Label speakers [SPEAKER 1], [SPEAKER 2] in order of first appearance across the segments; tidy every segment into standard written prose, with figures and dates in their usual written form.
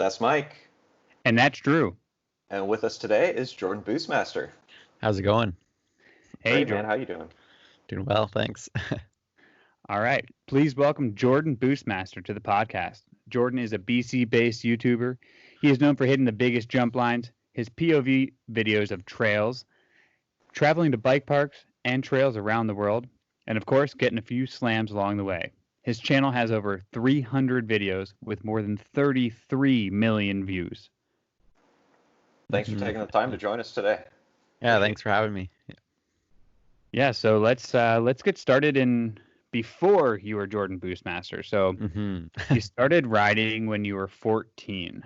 [SPEAKER 1] That's Mike.
[SPEAKER 2] And that's Drew.
[SPEAKER 1] And with us today is Jordan Boostmaster.
[SPEAKER 3] How's it going?
[SPEAKER 2] Hey,
[SPEAKER 1] Great, man.
[SPEAKER 2] Jordan.
[SPEAKER 1] How you doing?
[SPEAKER 3] Doing well, thanks.
[SPEAKER 2] All right. Please welcome Jordan Boostmaster to the podcast. Jordan is a BC-based YouTuber. He is known for hitting the biggest jump lines, his POV videos of trails, traveling to bike parks and trails around the world, and of course, getting a few slams along the way. His channel has over 300 videos with more than 33 million views.
[SPEAKER 1] Thanks for taking the time to join us today.
[SPEAKER 3] Yeah, thanks for having me.
[SPEAKER 2] Yeah, so let's get started in before you were Jordan Boostmaster. So you started riding when you were 14.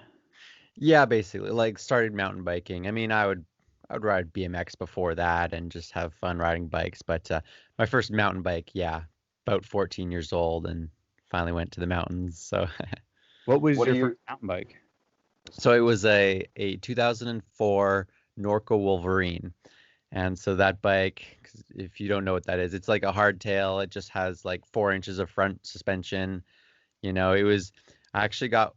[SPEAKER 3] Yeah, basically, like started mountain biking. I mean, I would ride BMX before that and just have fun riding bikes. But my first mountain bike, yeah, about 14 years old, and finally went to the mountains. So,
[SPEAKER 2] what was your first mountain bike?
[SPEAKER 3] So it was a 2004 Norco Wolverine. And so that bike, if you don't know what that is, it's like a hardtail. It just has like 4 inches of front suspension. You know, I actually got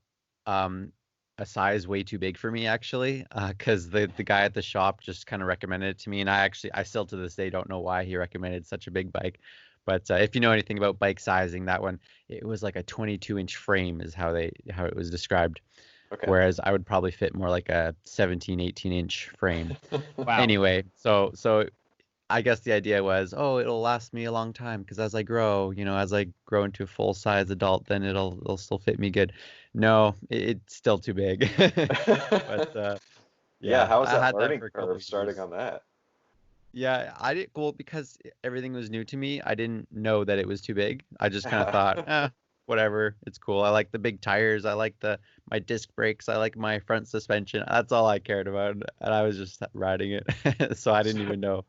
[SPEAKER 3] a size way too big for me, actually, because the guy at the shop just kind of recommended it to me. And I still to this day don't know why he recommended such a big bike. But if you know anything about bike sizing, that one, it was like a 22-inch frame is how it was described. Okay. Whereas I would probably fit more like a 17, 18-inch frame. Wow. Anyway, so I guess the idea was, it'll last me a long time because as I grow into a full-size adult, then it'll still fit me good. No, it's still too big. But
[SPEAKER 1] yeah, how was that learning curve starting on that?
[SPEAKER 3] Yeah, I didn't. Well, because everything was new to me, I didn't know that it was too big. I just kind of thought, whatever, it's cool. I like the big tires. I like my disc brakes. I like my front suspension. That's all I cared about, and I was just riding it. So I didn't even know.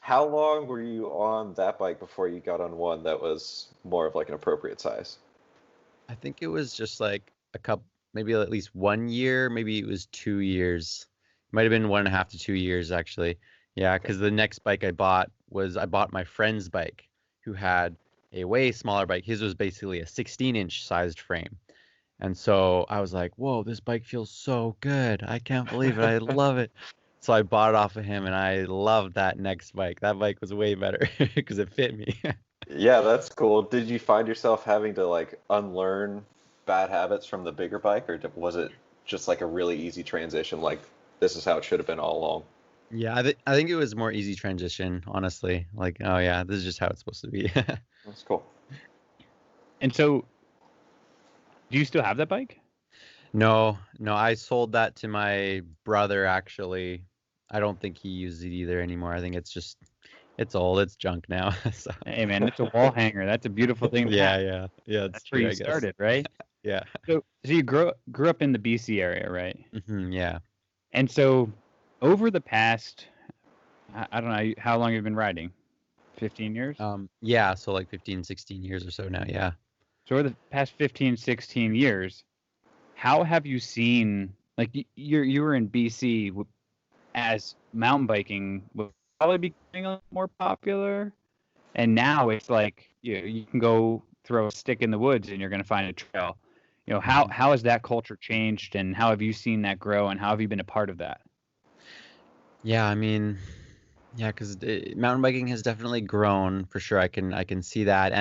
[SPEAKER 1] How long were you on that bike before you got on one that was more of like an appropriate size?
[SPEAKER 3] I think it was just like a couple, maybe at least 1 year. Maybe it was 2 years. It might have been 1.5 to 2 years actually. Yeah, because the next bike I bought my friend's bike, who had a way smaller bike. His was basically a 16-inch sized frame. And so I was like, whoa, this bike feels so good. I can't believe it. I love it. So I bought it off of him, and I loved that next bike. That bike was way better because it fit me.
[SPEAKER 1] Yeah, that's cool. Did you find yourself having to like unlearn bad habits from the bigger bike, or was it just like a really easy transition, like this is how it should have been all along?
[SPEAKER 3] Yeah, I think it was more easy transition, honestly. Like, oh yeah, this is just how it's supposed to be.
[SPEAKER 1] That's cool.
[SPEAKER 2] And so, do you still have that bike?
[SPEAKER 3] No, I sold that to my brother, actually. I don't think he uses it either anymore. I think it's old. It's junk now. So.
[SPEAKER 2] Hey, man, it's a wall hanger. That's a beautiful thing.
[SPEAKER 3] Yeah.
[SPEAKER 2] That's true, where you started, right?
[SPEAKER 3] Yeah.
[SPEAKER 2] So you grew up in the BC area, right?
[SPEAKER 3] Mm-hmm, yeah.
[SPEAKER 2] And so, over the past, I don't know, how long you've been riding? 15 years?
[SPEAKER 3] Yeah, so like 15, 16 years or so now, yeah.
[SPEAKER 2] So over the past 15, 16 years, how have you seen, like you were in BC as mountain biking was probably becoming a little more popular, and now it's like you can go throw a stick in the woods and you're going to find a trail. You know, how has that culture changed, and how have you seen that grow, and how have you been a part of that?
[SPEAKER 3] Yeah, I mean, yeah, because mountain biking has definitely grown for sure. I can see that,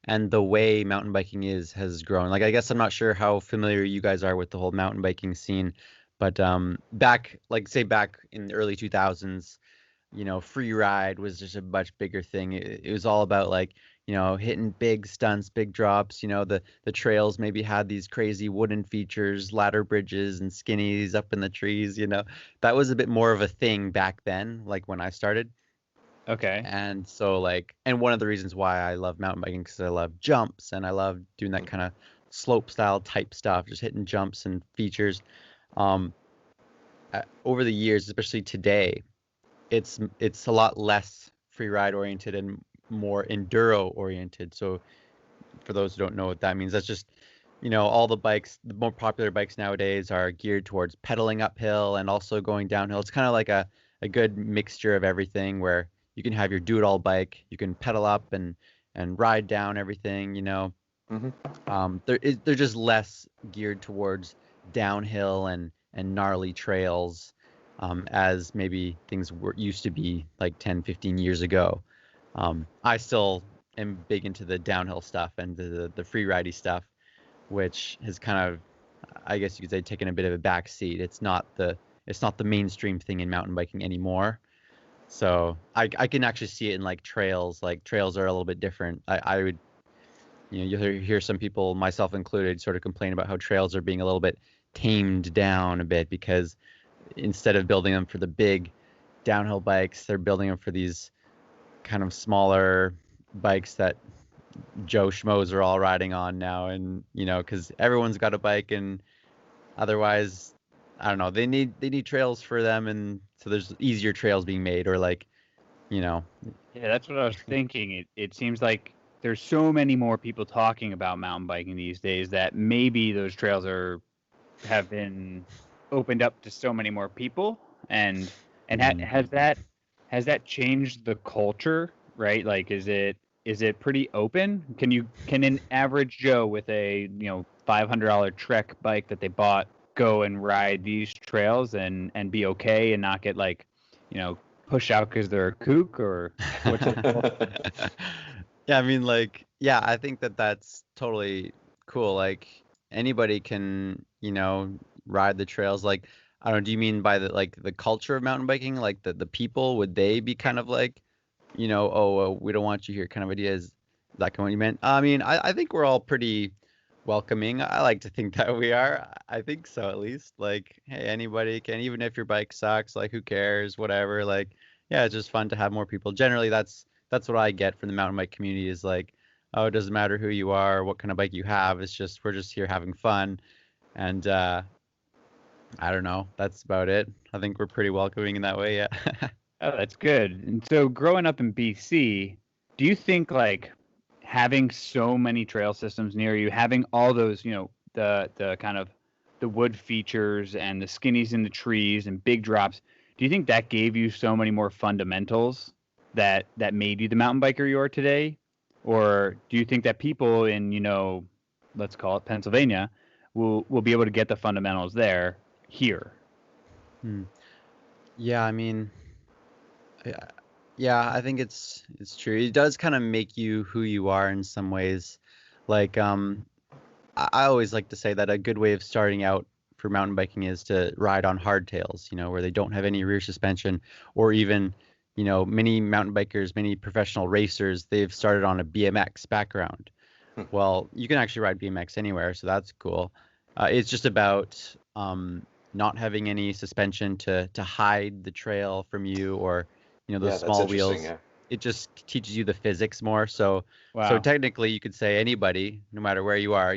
[SPEAKER 3] and the way mountain biking has grown. Like, I guess I'm not sure how familiar you guys are with the whole mountain biking scene, but back in the early 2000s, Freeride was just a much bigger thing. It was all about like, hitting big stunts, big drops. The trails maybe had these crazy wooden features, ladder bridges, and skinnies up in the trees. That was a bit more of a thing back then, like when I started.
[SPEAKER 2] Okay.
[SPEAKER 3] And so and one of the reasons why I love mountain biking because I love jumps and I love doing that kind of slope style type stuff, just hitting jumps and features. Over the years, especially today, it's a lot less freeride oriented and more enduro oriented. So for those who don't know what that means, that's just all the more popular bikes nowadays are geared towards pedaling uphill and also going downhill. It's kind of like a good mixture of everything, where you can have your do-it-all bike, you can pedal up and ride down everything. They're just less geared towards downhill and gnarly trails as maybe things used to be like 10, 15 years ago. I still am big into the downhill stuff and the free ridey stuff, which has kind of, I guess you could say, taken a bit of a back seat. It's not the mainstream thing in mountain biking anymore. So I can actually see it in like trails. Like trails are a little bit different. I would, you hear some people, myself included, sort of complain about how trails are being a little bit tamed down a bit, because instead of building them for the big downhill bikes, they're building them for these kind of smaller bikes that Joe Schmoes are all riding on now. And, because everyone's got a bike, and otherwise, I don't know, they need trails for them. And so there's easier trails being made, or like,
[SPEAKER 2] Yeah, that's what I was thinking. It seems like there's so many more people talking about mountain biking these days that maybe those trails have been opened up to so many more people, and has that changed the culture, right? Like, is it pretty open? Can an average Joe with a $500 Trek bike that they bought go and ride these trails and be okay and not get like push out because they're a kook, or what's it?
[SPEAKER 3] Yeah, I mean, like, yeah, I think that's totally cool. Like, anybody can, ride the trails. Like, I don't know, do you mean by the culture of mountain biking? Like the people, would they be kind of like, oh, we don't want you here kind of idea? Is that kind of what you meant? I mean, I think we're all pretty welcoming. I like to think that we are. I think so, at least. Like, hey, anybody can, even if your bike sucks, like, who cares, whatever. Like, yeah, it's just fun to have more people. Generally, that's what I get from the mountain bike community, is like, oh, it doesn't matter who you are, what kind of bike you have. It's just, we're just here having fun. And I don't know, that's about it. I think we're pretty welcoming in that way. Yeah.
[SPEAKER 2] Oh, that's good. And so, growing up in BC, do you think like having so many trail systems near you, having all those, the kind of the wood features and the skinnies in the trees and big drops, do you think that gave you so many more fundamentals that made you the mountain biker you are today? Or do you think that people in, let's call it Pennsylvania, will be able to get the fundamentals here?
[SPEAKER 3] Yeah, I mean, yeah, I think it's true. It does kind of make you who you are in some ways. Like, I always like to say that a good way of starting out for mountain biking is to ride on hardtails, where they don't have any rear suspension, or even, many mountain bikers, many professional racers, they've started on a BMX background. Well, you can actually ride BMX anywhere, so that's cool. It's just about not having any suspension to hide the trail from you, or those small wheels.
[SPEAKER 1] Yeah.
[SPEAKER 3] It just teaches you the physics more. So
[SPEAKER 2] Wow.
[SPEAKER 3] so technically you could say anybody, no matter where you are,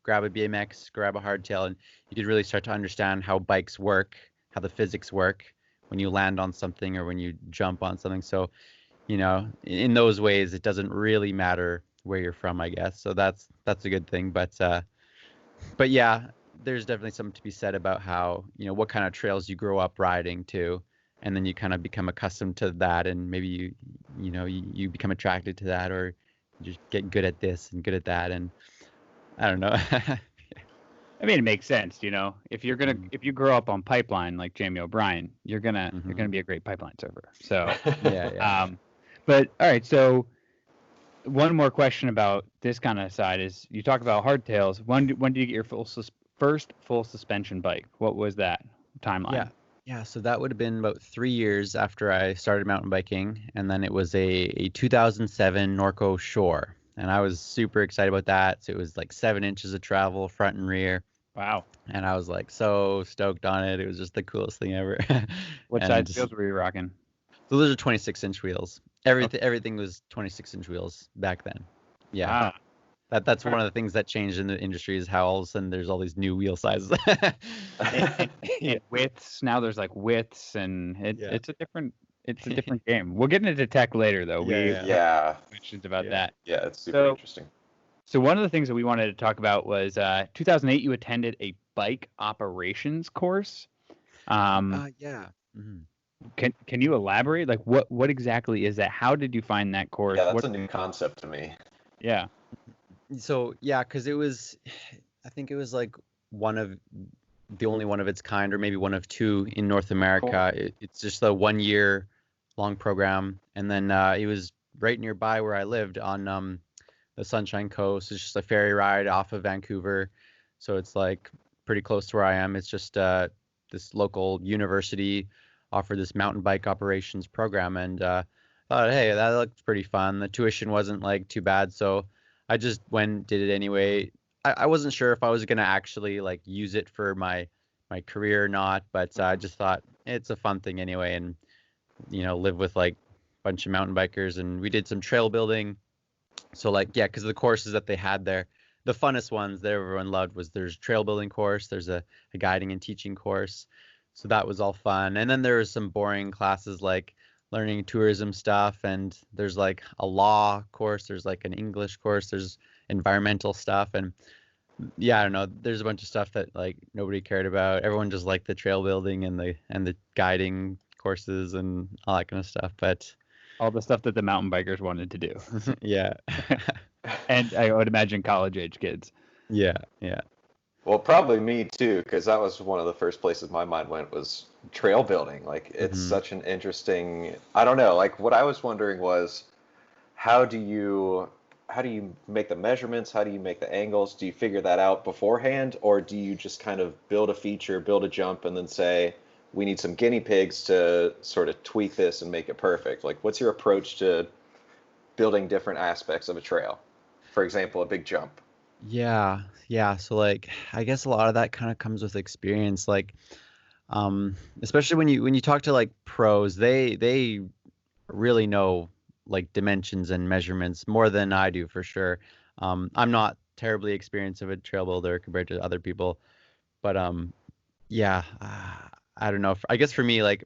[SPEAKER 3] grab a BMX, grab a hardtail, and you could really start to understand how bikes work, how the physics work when you land on something or when you jump on something. So, in those ways, it doesn't really matter where you're from, I guess. So that's a good thing. But yeah, there's definitely something to be said about how, what kind of trails you grow up riding too. And then you kind of become accustomed to that, and maybe you become attracted to that, or you just get good at this and good at that, and I don't know.
[SPEAKER 2] I mean, it makes sense, if you grow up on pipeline like Jamie O'Brien, you're gonna be a great pipeline surfer. So
[SPEAKER 3] yeah.
[SPEAKER 2] But all right, so one more question about this kind of side is, you talk about hardtails. When did you get your first full suspension bike? What was that timeline?
[SPEAKER 3] Yeah, so that would have been about 3 years after I started mountain biking, and then it was a 2007 Norco Shore, and I was super excited about that. So it was like 7 inches of travel, front and rear.
[SPEAKER 2] Wow.
[SPEAKER 3] And I was like so stoked on it. It was just the coolest thing ever.
[SPEAKER 2] What size wheels were you rocking?
[SPEAKER 3] So those are 26-inch wheels. Everything was 26-inch wheels back then. Yeah. That's one of the things that changed in the industry, is how all of a sudden there's all these new wheel sizes.
[SPEAKER 2] and widths. Now there's like widths, and it's a different game. We'll get into tech later, though.
[SPEAKER 1] Yeah.
[SPEAKER 2] Questions about that.
[SPEAKER 1] Yeah, it's super interesting.
[SPEAKER 2] So one of the things that we wanted to talk about was 2008. You attended a bike operations course.
[SPEAKER 3] Yeah. Mm-hmm.
[SPEAKER 2] Can you elaborate? Like, what exactly is that? How did you find that course?
[SPEAKER 1] Yeah, that's a new concept to me.
[SPEAKER 2] Yeah.
[SPEAKER 3] So yeah, because I think it was like one of the only one of its kind, or maybe one of two in North America.
[SPEAKER 1] Cool.
[SPEAKER 3] It's just a 1 year long program, and then it was right nearby where I lived on the Sunshine Coast. It's just a ferry ride off of Vancouver, so it's like pretty close to where I am. It's just this local university offered this mountain bike operations program, and thought, hey, that looked pretty fun. The tuition wasn't like too bad, so I just went, did it anyway. I wasn't sure if I was gonna actually like use it for my career or not, but I just thought it's a fun thing anyway, and live with like a bunch of mountain bikers, and we did some trail building. So like, yeah, because the courses that they had there, the funnest ones that everyone loved was there's a trail building course, there's a guiding and teaching course. So that was all fun. And then there was some boring classes like learning tourism stuff, and there's like a law course, there's like an English course, there's environmental stuff, and yeah, I don't know, there's a bunch of stuff that like nobody cared about. Everyone just liked the trail building and the guiding courses and all that kind of stuff. But
[SPEAKER 2] All the stuff that the mountain bikers wanted to do.
[SPEAKER 3] yeah.
[SPEAKER 2] And I would imagine college age kids.
[SPEAKER 3] Yeah.
[SPEAKER 1] Well, probably me too, because that was one of the first places my mind went was trail building. Like, it's such an interesting, I don't know, like what I was wondering was how do you make the measurements? How do you make the angles? Do you figure that out beforehand, or do you just kind of build a feature, build a jump, and then say, we need some guinea pigs to sort of tweak this and make it perfect? Like, what's your approach to building different aspects of a trail? For example, a big jump.
[SPEAKER 3] Yeah. So like, I guess a lot of that kind of comes with experience. Like, especially when you talk to like pros, they really know like dimensions and measurements more than I do for sure. I'm not terribly experienced of a trail builder compared to other people, but yeah, I don't know. I guess for me, like,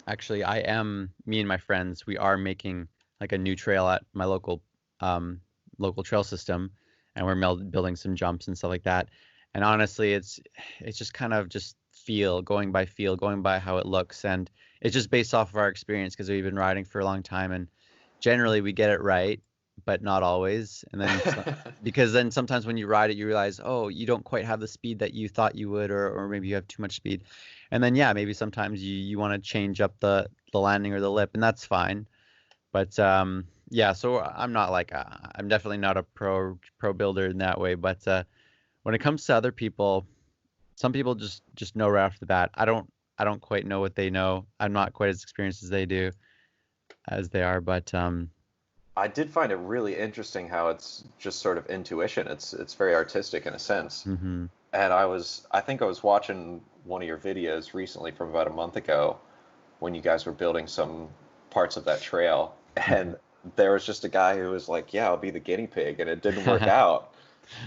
[SPEAKER 3] actually, me and my friends, we are making like a new trail at my local trail system, and we're building some jumps and stuff like that. And honestly, it's just kind of just going by how it looks, and it's just based off of our experience because we've been riding for a long time, and generally we get it right, but not always. And then because then sometimes when you ride it, you realize, oh, you don't quite have the speed that you thought you would, or maybe you have too much speed. And then yeah, maybe sometimes you want to change up the landing or the lip, and that's fine. But yeah, so I'm not like I'm definitely not a pro builder in that way. But when it comes to other people, some people just know right off the bat. I don't quite know what they know. I'm not quite as experienced as they are, but
[SPEAKER 1] I did find it really interesting how it's just sort of intuition. It's very artistic in a sense.
[SPEAKER 3] mm-hmm.
[SPEAKER 1] And I think I was watching one of your videos recently from about a month ago when you guys were building some parts of that trail, and there was just a guy who was like, yeah, I'll be the guinea pig, and it didn't work out.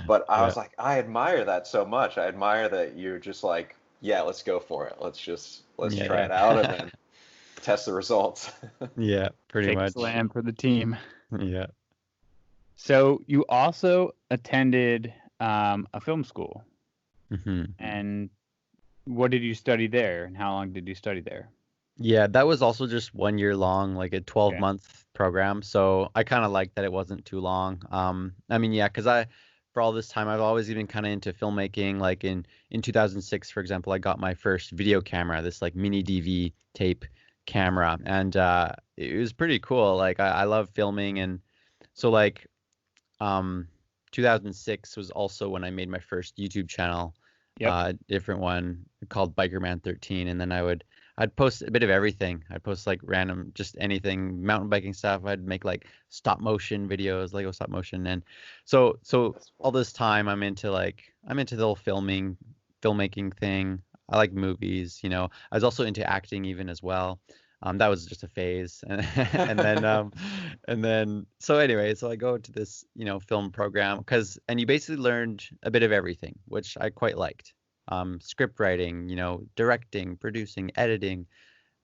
[SPEAKER 1] But I was like, I admire that so much. I admire that you're just like, yeah, let's go for it. Let's try it out and then test the results.
[SPEAKER 3] Yeah, pretty
[SPEAKER 2] Take
[SPEAKER 3] much.
[SPEAKER 2] a slam for the team.
[SPEAKER 3] Yeah.
[SPEAKER 2] So you also attended a film school.
[SPEAKER 3] Mm-hmm.
[SPEAKER 2] And what did you study there, and how long did you study there?
[SPEAKER 3] Yeah, that was also just 1 year long, like a 12-month program. So I kind of liked that it wasn't too long. I mean, yeah, because for all this time, I've always been kind of into filmmaking. Like in 2006, for example, I got my first video camera, this like mini DV tape camera, and it was pretty cool. Like I love filming, and so like 2006 was also when I made my first YouTube channel.
[SPEAKER 2] Yep.
[SPEAKER 3] Different one called Bikerman13, and then I'd post a bit of everything. I'd post like random, just anything, mountain biking stuff. I'd make like stop motion videos, Lego stop motion, and so all this time I'm into the whole filmmaking thing. I like movies, I was also into acting even as well. That was just a phase, and then so anyway, so I go to this film program and you basically learned a bit of everything, which I quite liked. Script writing, directing, producing, editing,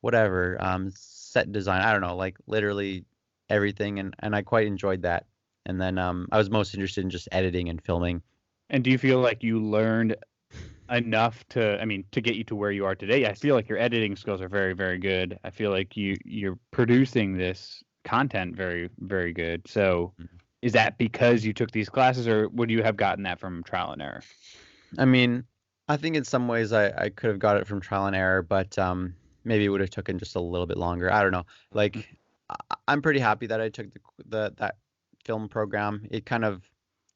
[SPEAKER 3] whatever, set design, I don't know, like literally everything, and I quite enjoyed that. And then I was most interested in just editing and filming.
[SPEAKER 2] And do you feel like you learned enough to get you to where you are today? I feel like your editing skills are very, very good. I feel like you're producing this content very, very good. So is that because you took these classes, or would you have gotten that from trial and error?
[SPEAKER 3] I mean, I think in some ways I could have got it from trial and error, but maybe it would have taken just a little bit longer. I don't know. Like I'm pretty happy that I took that film program. It kind of,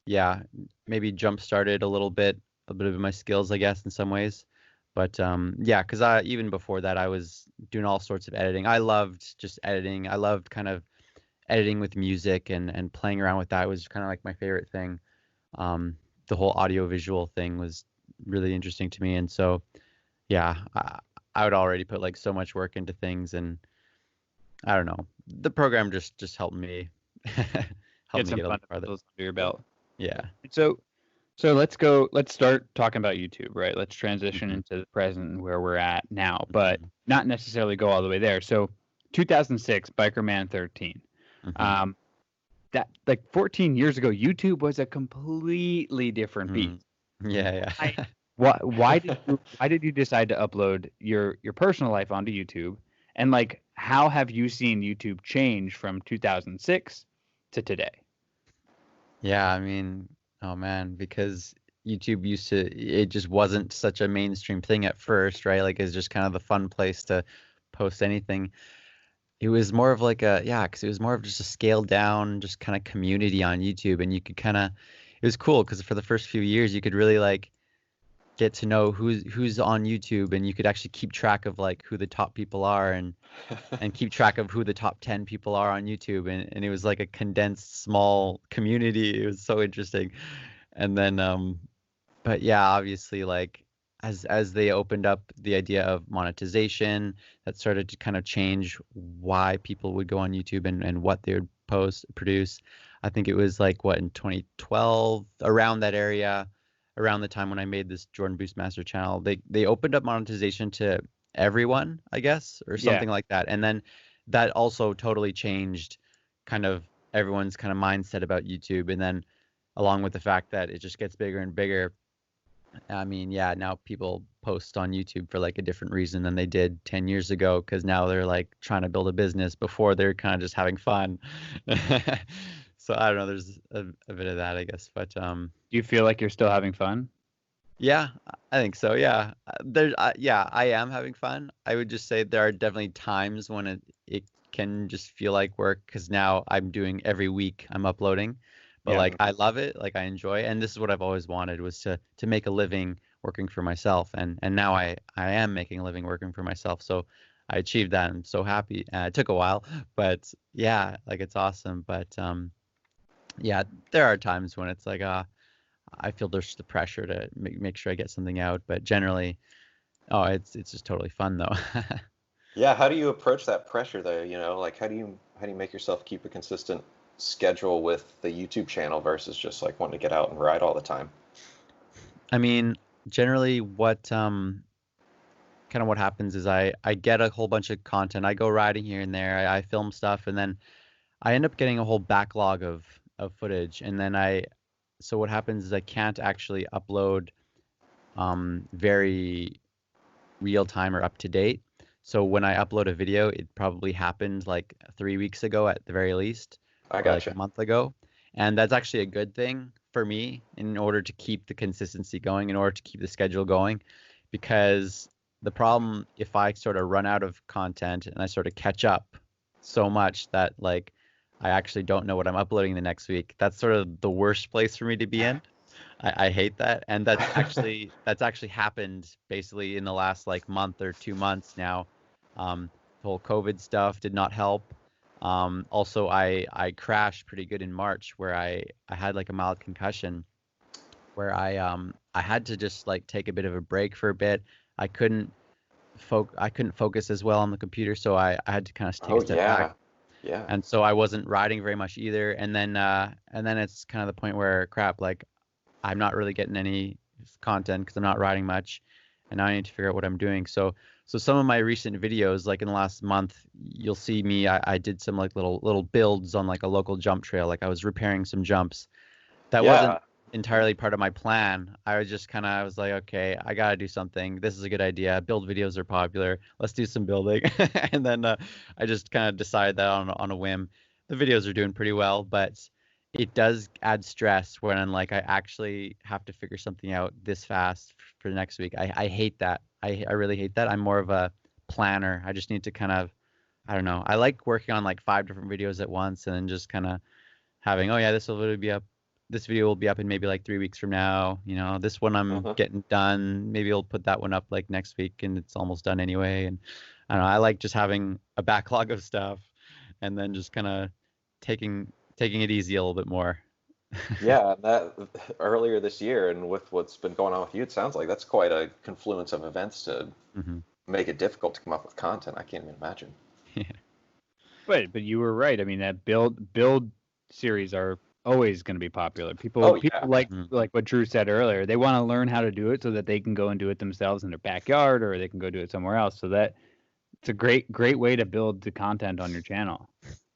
[SPEAKER 3] yeah, maybe jump started a bit of my skills, I guess, in some ways. But yeah, because I even before that I was doing all sorts of editing. I loved just editing. I loved kind of editing with music and playing around with that was kind of like my favorite thing. The whole audio visual thing was really interesting to me, and so yeah, I would already put like so much work into things, and I don't know, the program just helped me
[SPEAKER 2] Get some
[SPEAKER 3] get a little farther.
[SPEAKER 2] fundamentals under your belt.
[SPEAKER 3] Yeah.
[SPEAKER 2] So let's start talking about YouTube, right? Let's transition into the present and where we're at now, but not necessarily go all the way there. So 2006, Bikerman 13. That like 14 years ago, YouTube was a completely different beast.
[SPEAKER 3] Yeah.
[SPEAKER 2] Why did you decide to upload your personal life onto YouTube? And like, how have you seen YouTube change from 2006 to today?
[SPEAKER 3] Yeah, I mean, oh man, because YouTube it just wasn't such a mainstream thing at first, right? Like it's just kind of the fun place to post anything. It was more of like because it was more of just a scaled down, just kind of community on YouTube, and you could it was cool because for the first few years you could really like get to know who's on YouTube, and you could actually keep track of like who the top people are and keep track of who the top 10 people are on YouTube, and it was like a condensed small community. It was so interesting. And then but yeah, obviously like as they opened up the idea of monetization, that started to kind of change why people would go on YouTube and what they would produce. I think it was like in 2012, around that area, around the time when I made this Jordan Boostmaster channel, they opened up monetization to everyone, I guess, or something like that. And then that also totally changed kind of everyone's kind of mindset about YouTube. And then along with the fact that it just gets bigger and bigger, I mean, yeah, now people post on YouTube for like a different reason than they did 10 years ago, because now they're like trying to build a business. Before they're kind of just having fun. So I don't know, there's a bit of that, I guess. But
[SPEAKER 2] do you feel like you're still having fun?
[SPEAKER 3] Yeah, I think so. Yeah, I am having fun. I would just say there are definitely times when it can just feel like work, because now I'm doing every week I'm uploading, but like I love it, like I enjoy, and this is what I've always wanted, was to make a living working for myself, and now I am making a living working for myself. So I achieved that. I'm so happy. It took a while, but yeah, like it's awesome. But yeah, there are times when it's like I feel there's the pressure to make sure I get something out, but generally, it's just totally fun though.
[SPEAKER 1] Yeah, how do you approach that pressure though? Like how do you make yourself keep a consistent schedule with the YouTube channel versus just like wanting to get out and ride all the time?
[SPEAKER 3] I mean, generally what kind of what happens is I get a whole bunch of content. I go riding here and there. I film stuff, and then I end up getting a whole backlog of footage, and then so what happens is I can't actually upload very real time or up to date. So when I upload a video, it probably happened like 3 weeks ago at the very least,
[SPEAKER 1] I
[SPEAKER 3] or
[SPEAKER 1] gotcha.
[SPEAKER 3] like a month ago. And that's actually a good thing for me in order to keep the consistency going, in order to keep the schedule going. Because the problem, if I sort of run out of content and I sort of catch up so much that like I actually don't know what I'm uploading the next week, that's sort of the worst place for me to be in. I hate that. And that's actually happened basically in the last like month or 2 months now. The whole COVID stuff did not help. Also, I crashed pretty good in March, where I had like a mild concussion, where I had to just like take a bit of a break for a bit. I couldn't focus as well on the computer, so I had to kind of take a step back.
[SPEAKER 1] Yeah.
[SPEAKER 3] And so I wasn't riding very much either. And then it's kind of the point where crap, like I'm not really getting any content because I'm not riding much, and now I need to figure out what I'm doing. So some of my recent videos, like in the last month, you'll see me. I did some like little builds on like a local jump trail. Like I was repairing some jumps. That wasn't entirely part of my plan. I was like, okay, I gotta do something. This is a good idea. Build videos are popular. Let's do some building. And then I just kind of decided that on a whim. The videos are doing pretty well, but it does add stress when I'm like, I actually have to figure something out this fast for the next week. I hate that. I really hate that. I'm more of a planner. I just need to kind of, I don't know. I like working on like 5 different videos at once and then just kind of having, oh yeah, this will really be up. This video will be up in maybe like 3 weeks from now. You know, this one I'm getting done. Maybe I'll put that one up like next week and it's almost done anyway. And I don't know. I like just having a backlog of stuff and then just kind of taking it easy a little bit more.
[SPEAKER 1] Yeah, and that earlier this year, and with what's been going on with you, it sounds like that's quite a confluence of events to make it difficult to come up with content. I can't even imagine.
[SPEAKER 3] Yeah.
[SPEAKER 2] But you were right. I mean, that build series are always going to be popular. People like what Drew said earlier. They want to learn how to do it so that they can go and do it themselves in their backyard, or they can go do it somewhere else. So that it's a great way to build the content on your channel.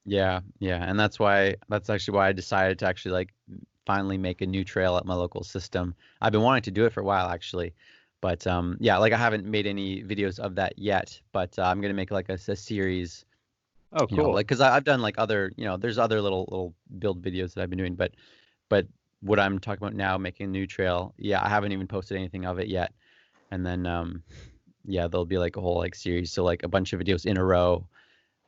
[SPEAKER 3] Yeah, and that's actually why I decided to actually like finally make a new trail at my local system. I've been wanting to do it for a while actually, but yeah, like I haven't made any videos of that yet, but I'm gonna make like a series.
[SPEAKER 2] Oh, cool.
[SPEAKER 3] You know, like because I've done like other, you know, there's other little build videos that I've been doing, but what I'm talking about now, making a new trail, yeah, I haven't even posted anything of it yet, and then yeah, there'll be like a whole like series, so like a bunch of videos in a row,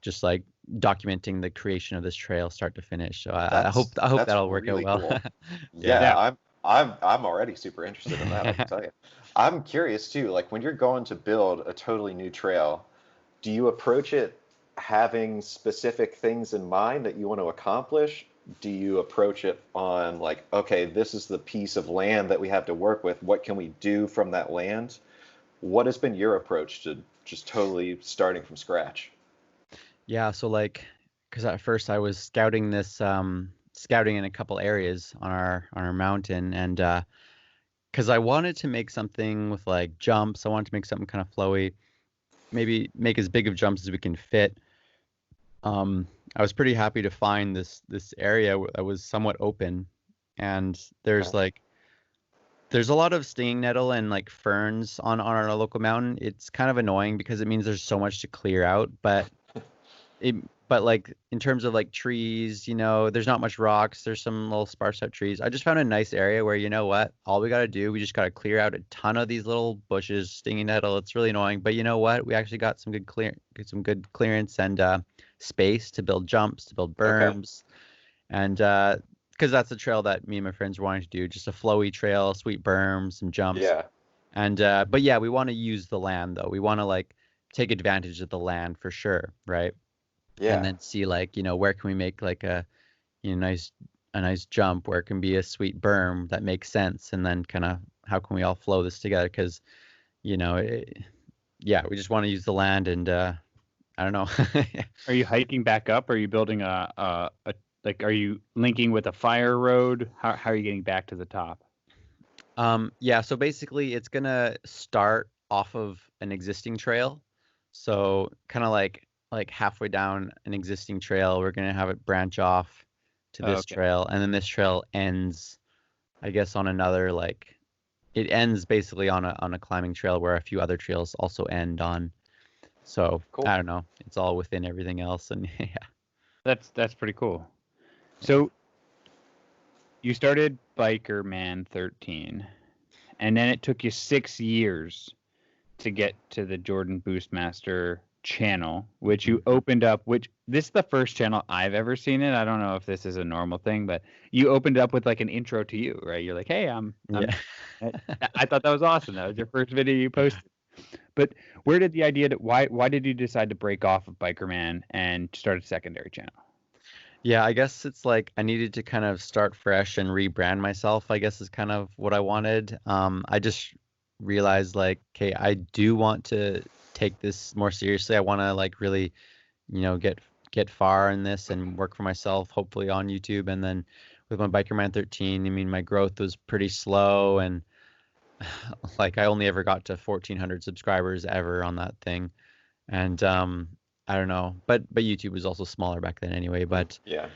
[SPEAKER 3] just like documenting the creation of this trail start to finish. So I hope that'll work
[SPEAKER 1] really
[SPEAKER 3] out well.
[SPEAKER 1] Cool. Yeah, I'm already super interested in that, I can tell you. I'm curious too, like when you're going to build a totally new trail, do you approach it having specific things in mind that you want to accomplish? Do you approach it on like, okay, this is the piece of land that we have to work with. What can we do from that land? What has been your approach to just totally starting from scratch?
[SPEAKER 3] Yeah, so like, because at first I was scouting scouting in a couple areas on our mountain, and because I wanted to make something with like jumps, I wanted to make something kind of flowy, maybe make as big of jumps as we can fit. I was pretty happy to find this area that was somewhat open, and there's a lot of stinging nettle and like ferns on our local mountain. It's kind of annoying because it means there's so much to clear out, but like in terms of like trees, you know, there's not much rocks. There's some little sparse out trees. I just found a nice area where, you know what, all we got to do, we just got to clear out a ton of these little bushes, stinging nettle. It's really annoying, but you know what, we actually got some good clearance and space to build jumps, to build berms, and because that's the trail that me and my friends were wanting to do, just a flowy trail, sweet berms, some jumps.
[SPEAKER 1] Yeah.
[SPEAKER 3] And but yeah, we want to use the land though. We want to like take advantage of the land for sure, right?
[SPEAKER 1] Yeah.
[SPEAKER 3] And then see like, you know, where can we make like a, you know, nice jump, where it can be a sweet berm that makes sense, and then kind of how can we all flow this together? Because, you know, yeah, we just want to use the land, and I don't know.
[SPEAKER 2] Are you hiking back up? Are you building a like? Are you linking with a fire road? How are you getting back to the top?
[SPEAKER 3] Yeah, so basically it's gonna start off of an existing trail, so kind of like halfway down an existing trail, we're gonna have it branch off to this trail, and then this trail ends, I guess, on another like, it ends basically on a climbing trail where a few other trails also end on. So cool. I don't know, it's all within everything else, and yeah.
[SPEAKER 2] That's pretty cool. So you started Biker Man 13, and then it took you 6 years to get to the Jordan Boostmaster channel, which you opened up, which this is the first channel I've ever seen it. I don't know if this is a normal thing, but you opened up with like an intro to you, right? You're like, hey, I thought that was awesome. That was your first video you posted. But where did the idea why did you decide to break off of Biker Man and start a secondary channel?
[SPEAKER 3] Yeah, I guess it's like I needed to kind of start fresh and rebrand myself, I guess is kind of what I wanted. I just realized like, okay, I do want to take this more seriously. I want to like really, you know, get far in this and work for myself, hopefully on YouTube. And then with my Biker Man 13, I mean, my growth was pretty slow, and like I only ever got to 1,400 subscribers ever on that thing. And I don't know, but YouTube was also smaller back then anyway. But
[SPEAKER 1] yeah,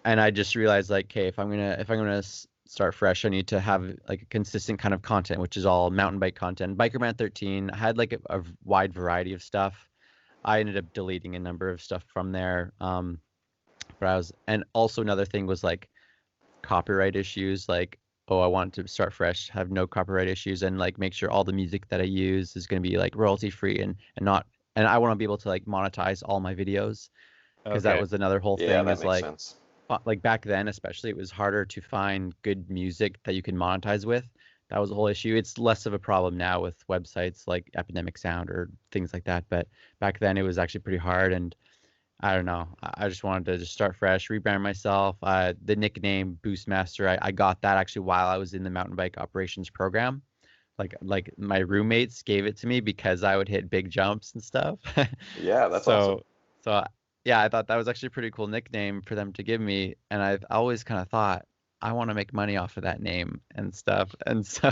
[SPEAKER 3] and I just realized like, okay, if I'm gonna start fresh, I need to have like a consistent kind of content, which is all mountain bike content. Biker Man 13, I had like a wide variety of stuff. I ended up deleting a number of stuff from there. But and also another thing was like, copyright issues, like, oh, I want to start fresh, have no copyright issues, and like make sure all the music that I use is going to be like royalty free and not, and I want to be able to like monetize all my videos, because that
[SPEAKER 2] Okay.
[SPEAKER 3] was another whole
[SPEAKER 1] Yeah,
[SPEAKER 3] thing,
[SPEAKER 1] that
[SPEAKER 3] is
[SPEAKER 1] makes
[SPEAKER 3] like
[SPEAKER 1] sense.
[SPEAKER 3] like back then especially, it was harder to find good music that you can monetize with. That was the whole issue. It's less of a problem now with websites like Epidemic Sound or things like that, but back then it was actually pretty hard. And I don't know, I just wanted to just start fresh, rebrand myself. The nickname Boostmaster, I got that actually while I was in the mountain bike operations program. Like my roommates gave it to me because I would hit big jumps and stuff.
[SPEAKER 1] Yeah, that's awesome.
[SPEAKER 3] So yeah, I thought that was actually a pretty cool nickname for them to give me, and I've always kind of thought I want to make money off of that name and stuff, and so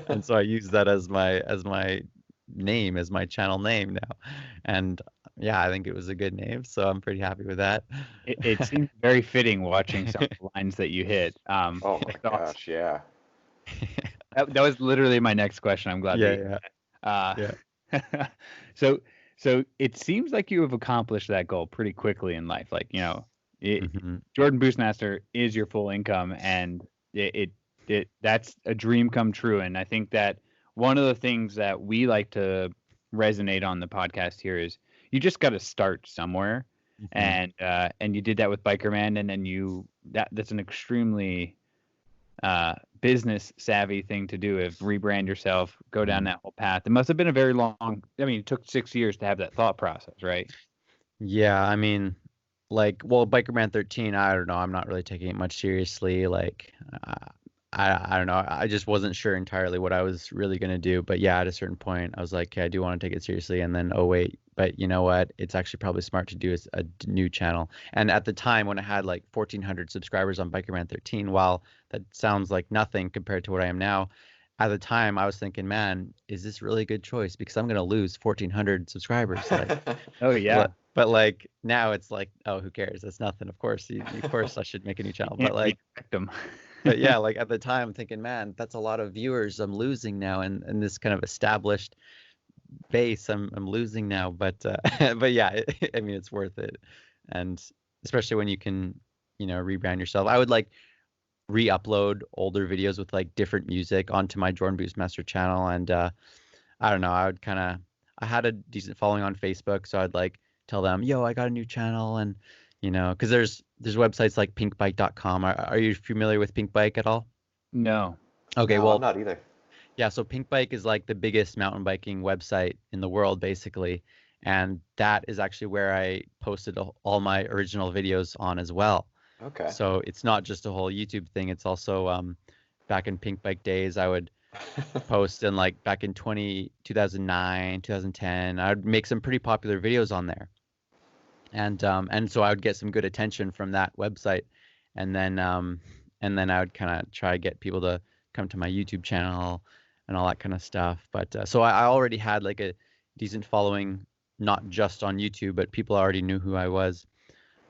[SPEAKER 3] and so I use that as my name, as my channel name now, and yeah, I think it was a good name, so I'm pretty happy with that.
[SPEAKER 2] It seems very fitting watching some of the lines that you hit.
[SPEAKER 1] Oh my
[SPEAKER 2] So
[SPEAKER 1] gosh, yeah.
[SPEAKER 2] that was literally my next question. I'm glad that
[SPEAKER 3] Yeah,
[SPEAKER 2] Uh,
[SPEAKER 3] yeah.
[SPEAKER 2] so it seems like you have accomplished that goal pretty quickly in life. Like,
[SPEAKER 3] Hmm.
[SPEAKER 2] Jordan Boostmaster is your full income, and that's a dream come true. And I think that one of the things that we like to resonate on the podcast here is you just got to start somewhere,
[SPEAKER 3] Hmm.
[SPEAKER 2] and you did that with Bikerman, and then that's an extremely business savvy thing to do, is rebrand yourself, go down that whole path. It must have been a very long, I mean, it took 6 years to have that thought process, right?
[SPEAKER 3] Yeah, I mean, like, well, Bikerman 13, I don't know. I'm not really taking it much seriously. Like, I don't know. I just wasn't sure entirely what I was really gonna do. But yeah, at a certain point, I was like, okay, I do want to take it seriously. And then, oh wait, but you know what? It's actually probably smart to do new channel. And at the time when I had like 1,400 subscribers on Bikerman 13, while that sounds like nothing compared to what I am now, at the time I was thinking, man, is this really a good choice? Because I'm gonna lose 1,400 subscribers. Like,
[SPEAKER 2] Oh yeah.
[SPEAKER 3] but like now it's like, oh, who cares? That's nothing. Of course, of course I should make a new
[SPEAKER 2] You
[SPEAKER 3] channel.
[SPEAKER 2] can't redirect them.
[SPEAKER 3] But yeah, like at the time I'm thinking, man, that's a lot of viewers I'm losing now, and this kind of established base I'm losing now. But but yeah, I mean it's worth it, and especially when you can, rebrand yourself. I would like re-upload older videos with like different music onto my Jordan Boostmaster channel, and I don't know, I had a decent following on Facebook, so I'd like tell them, yo, I got a new channel, and because there's websites like pinkbike.com. Are you familiar with Pinkbike at all?
[SPEAKER 2] No.
[SPEAKER 3] Okay,
[SPEAKER 1] No, I'm
[SPEAKER 3] well,
[SPEAKER 1] not either.
[SPEAKER 3] yeah, so Pinkbike is like the biggest mountain biking website in the world, basically. And that is actually where I posted all my original videos on as well.
[SPEAKER 1] Okay.
[SPEAKER 3] So it's not just a whole YouTube thing. It's also back in Pinkbike days, I would post in like back in 2009, 2010. I would make some pretty popular videos on there. And so I would get some good attention from that website. And then I would kind of try to get people to come to my YouTube channel and all that kind of stuff. But so I already had like a decent following, not just on YouTube, but people already knew who I was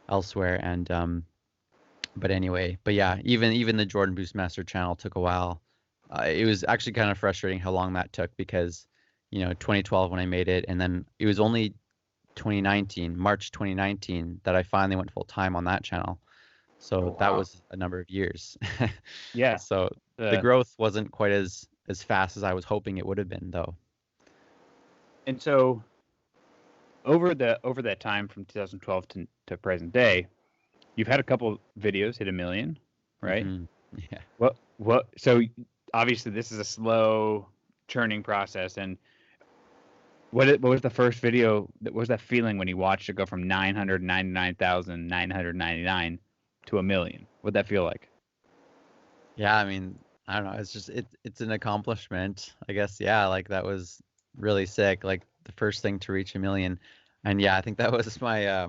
[SPEAKER 3] elsewhere. And but anyway, but yeah, even the Jordan Boostmaster channel took a while. It was actually kind of frustrating how long that took, because 2012 when I made it, and then it was only 2019, March 2019, that I finally went full time on that channel. So
[SPEAKER 1] Oh,
[SPEAKER 3] that
[SPEAKER 1] wow.
[SPEAKER 3] was a number of years.
[SPEAKER 2] Yeah.
[SPEAKER 3] So the
[SPEAKER 2] Uh,
[SPEAKER 3] growth wasn't quite as fast as I was hoping it would have been, though.
[SPEAKER 2] and so over that time from 2012 to present day, you've had a couple videos hit 1 million, right?
[SPEAKER 3] Hmm. Yeah.
[SPEAKER 2] So obviously this is a slow churning process, and what was the first video? What was that feeling when you watched it go from 999,999 to 1 million? What'd that feel like?
[SPEAKER 3] Yeah, I mean, I don't know. It's just it's an accomplishment, I guess. Yeah, like that was really sick. Like the first thing to reach 1 million, and yeah, I think that was my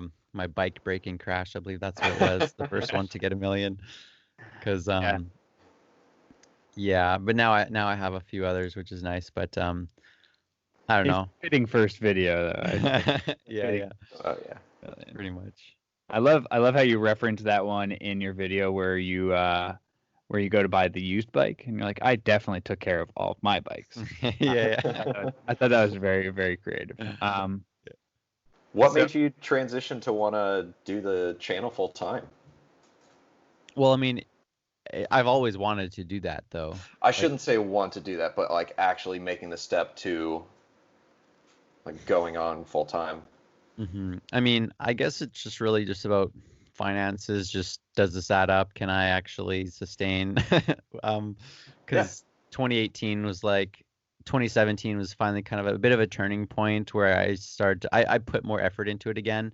[SPEAKER 3] bike breaking crash. I believe that's what it was. The first one to get 1 million, because
[SPEAKER 2] Yeah.
[SPEAKER 3] yeah. But now I have a few others, which is nice. But I don't
[SPEAKER 2] It's
[SPEAKER 3] know.
[SPEAKER 2] fitting first video though.
[SPEAKER 3] Yeah,
[SPEAKER 2] Fitting
[SPEAKER 3] yeah,
[SPEAKER 1] Oh yeah.
[SPEAKER 3] pretty much.
[SPEAKER 2] I love how you reference that one in your video where you go to buy the used bike and you're like, I definitely took care of all of my bikes.
[SPEAKER 3] Yeah, yeah.
[SPEAKER 2] I thought that was very, very creative.
[SPEAKER 1] What
[SPEAKER 2] So
[SPEAKER 1] made you transition to want to do the channel full time?
[SPEAKER 3] Well, I mean, I've always wanted to do that though.
[SPEAKER 1] I shouldn't say want to do that, but like actually making the step to like going on full time.
[SPEAKER 3] I mean, I guess it's just really just about finances. Just does this add up? Can I actually sustain?
[SPEAKER 1] Yeah.
[SPEAKER 3] Because 2018 was like 2017 was finally kind of a bit of a turning point where I put more effort into it again.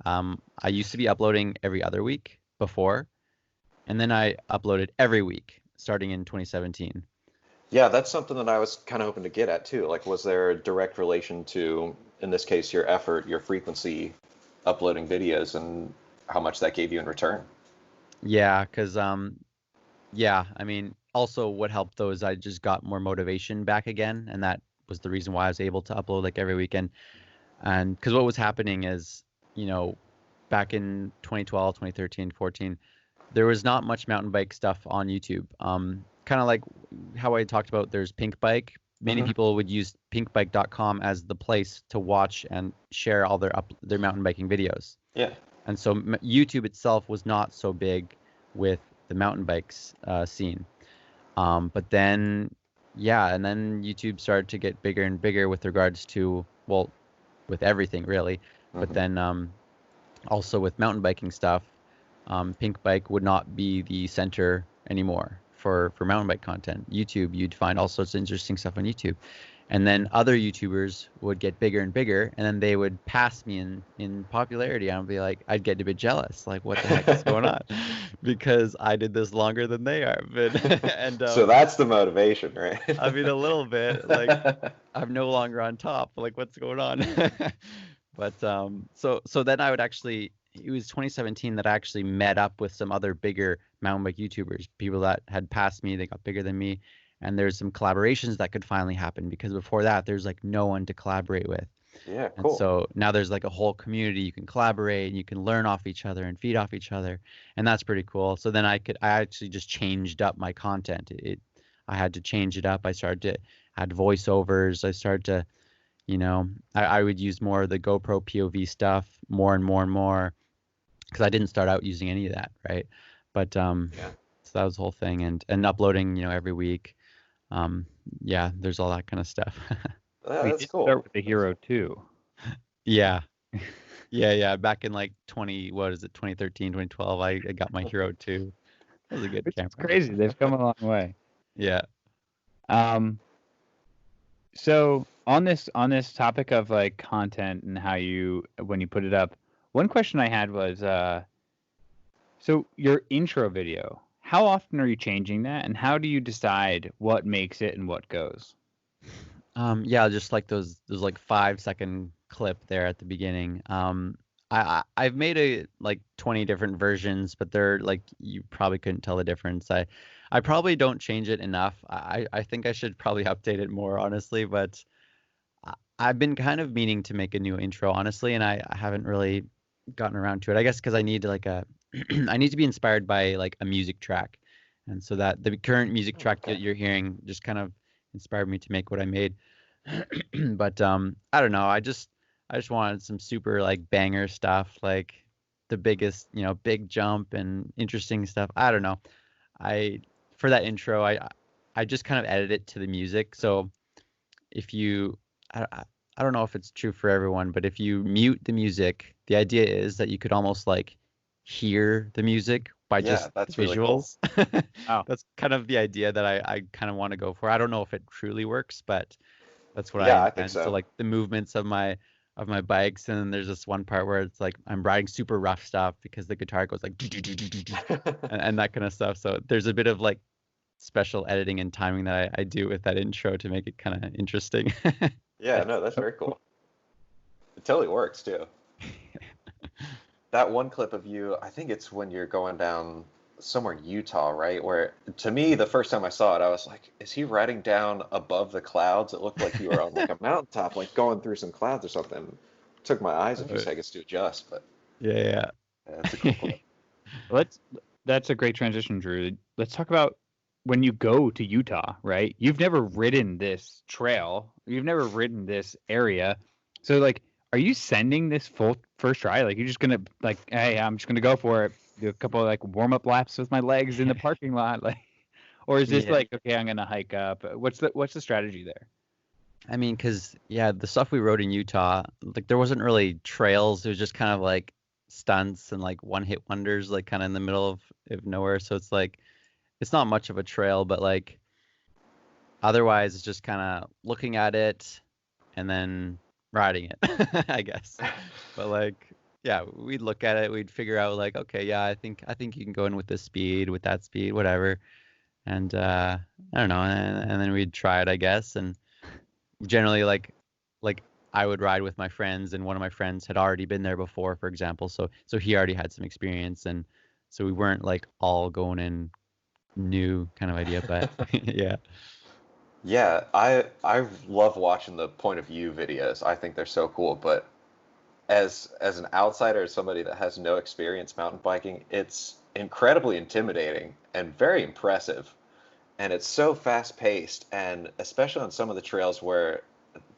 [SPEAKER 3] I used to be uploading every other week before, and then I uploaded every week starting in 2017.
[SPEAKER 1] Yeah, that's something that I was kind of hoping to get at too. Like, was there a direct relation to, in this case, your effort, your frequency, uploading videos, and how much that gave you in return?
[SPEAKER 3] Yeah, because yeah, I mean, also what helped though is I just got more motivation back again, and that was the reason why I was able to upload like every weekend. And because what was happening is, you know, back in 2012, 2013, 14, there was not much mountain bike stuff on YouTube. Kind of like how I talked about, there's Pink Bike. Many
[SPEAKER 1] Hmm.
[SPEAKER 3] people would use pinkbike.com as the place to watch and share all their mountain biking videos.
[SPEAKER 1] Yeah.
[SPEAKER 3] And so YouTube itself was not so big with the mountain bikes scene. But then, yeah, and then YouTube started to get bigger and bigger with regards to, well, with everything really. But
[SPEAKER 1] Hmm.
[SPEAKER 3] then also with mountain biking stuff, Pink Bike would not be the center anymore for mountain bike content. YouTube, you'd find all sorts of interesting stuff on YouTube. And then other YouTubers would get bigger and bigger, and then they would pass me in popularity. I'd be like, I'd get a bit jealous, like, what the heck is going on? Because I did this longer than they are. But and
[SPEAKER 1] So that's the motivation, right?
[SPEAKER 3] I mean, a little bit, like, I'm no longer on top. Like, what's going on? But so then I would actually, it was 2017 that I actually met up with some other bigger mountain bike YouTubers, people that had passed me, they got bigger than me, and there's some collaborations that could finally happen because before that there's like no one to collaborate with.
[SPEAKER 1] Yeah,
[SPEAKER 3] And
[SPEAKER 1] cool.
[SPEAKER 3] so now there's like a whole community you can collaborate and you can learn off each other and feed off each other, and that's pretty cool. So then I actually just changed up my content. I had to change it up. I started to add voiceovers. I started to, you know, I would use more of the GoPro POV stuff more and more and more because I didn't start out using any of that, right? But
[SPEAKER 1] Yeah.
[SPEAKER 3] so that was the whole thing, and uploading, you know, every week. Yeah, there's all that kind of stuff.
[SPEAKER 1] Yeah,
[SPEAKER 2] We
[SPEAKER 1] that's
[SPEAKER 2] did start
[SPEAKER 1] cool.
[SPEAKER 2] with the Hero too.
[SPEAKER 3] Yeah. Yeah. Back in like 2013, 2012, I got my Hero 2. That was a good
[SPEAKER 2] Which is
[SPEAKER 3] camera.
[SPEAKER 2] crazy. They've come a long way.
[SPEAKER 3] Yeah.
[SPEAKER 2] Um, so on this topic of like content and how you when you put it up, one question I had was so your intro video, how often are you changing that, and how do you decide what makes it and what goes?
[SPEAKER 3] Yeah, just like those like 5-second clip there at the beginning. I've made like 20 different versions, but they're like you probably couldn't tell the difference. I probably don't change it enough. I think I should probably update it more honestly, but I've been kind of meaning to make a new intro honestly, and I haven't really gotten around to it. I guess because I need like a I need to be inspired by like a music track, and so that the current music track
[SPEAKER 1] Okay.
[SPEAKER 3] that you're hearing just kind of inspired me to make what I made. But I don't know. I just wanted some super like banger stuff, like the biggest, you know, big jump and interesting stuff. I don't know. I For that intro, I just kind of edit it to the music. So if you I don't know if it's true for everyone, but if you mute the music, the idea is that you could almost like hear the music by
[SPEAKER 1] Yeah,
[SPEAKER 3] just
[SPEAKER 1] that's really cool.
[SPEAKER 3] visuals.
[SPEAKER 2] Oh,
[SPEAKER 3] That's kind of the idea that I kind of want to go for. I don't know if it truly works, but that's what I
[SPEAKER 1] Yeah, I think
[SPEAKER 3] intend. So
[SPEAKER 1] so.
[SPEAKER 3] like the movements of my bikes, and then there's this one part where it's like I'm riding super rough stuff because the guitar goes like and that kind of stuff. So there's a bit of like special editing and timing that I do with that intro to make it kind of interesting.
[SPEAKER 1] Yeah, no, that's very cool. It totally works too. That one clip of you, I think it's when you're going down somewhere in Utah, right? Where to me, the first time I saw it, I was like, is he riding down above the clouds? It looked like you were on like a mountaintop, like going through some clouds or something. Took my eyes a few
[SPEAKER 3] Uh,
[SPEAKER 1] seconds to adjust, but
[SPEAKER 3] yeah,
[SPEAKER 1] yeah, it's a cool
[SPEAKER 3] yeah.
[SPEAKER 1] clip.
[SPEAKER 2] let's that's a great transition, Drew. Let's talk about when you go to Utah, right? You've never ridden this trail. You've never ridden this area. So like, are you sending this full first try? Like you're just gonna like, hey, I'm just gonna go for it. do a couple of like warm up laps with my legs in the parking lot, like, or is this
[SPEAKER 3] Yeah.
[SPEAKER 2] like, okay, I'm gonna hike up? What's the strategy there?
[SPEAKER 3] I mean, because yeah, the stuff we rode in Utah, like there wasn't really trails. It was just kind of like stunts and like one hit wonders, like kind of in the middle of nowhere. So it's like it's not much of a trail, but like otherwise it's just kind of looking at it and then riding it, I guess. But like yeah, we'd look at it, we'd figure out like, okay, yeah, I think you can go in with this speed, with that speed, whatever. And I don't know, and then we'd try it, I guess, and generally like I would ride with my friends, and one of my friends had already been there before, for example, so he already had some experience, and so we weren't like all going in new kind of idea, but yeah.
[SPEAKER 1] Yeah, I love watching the point of view videos. I think they're so cool, but as an outsider, as somebody that has no experience mountain biking, it's incredibly intimidating and very impressive. And it's so fast paced, and especially on some of the trails where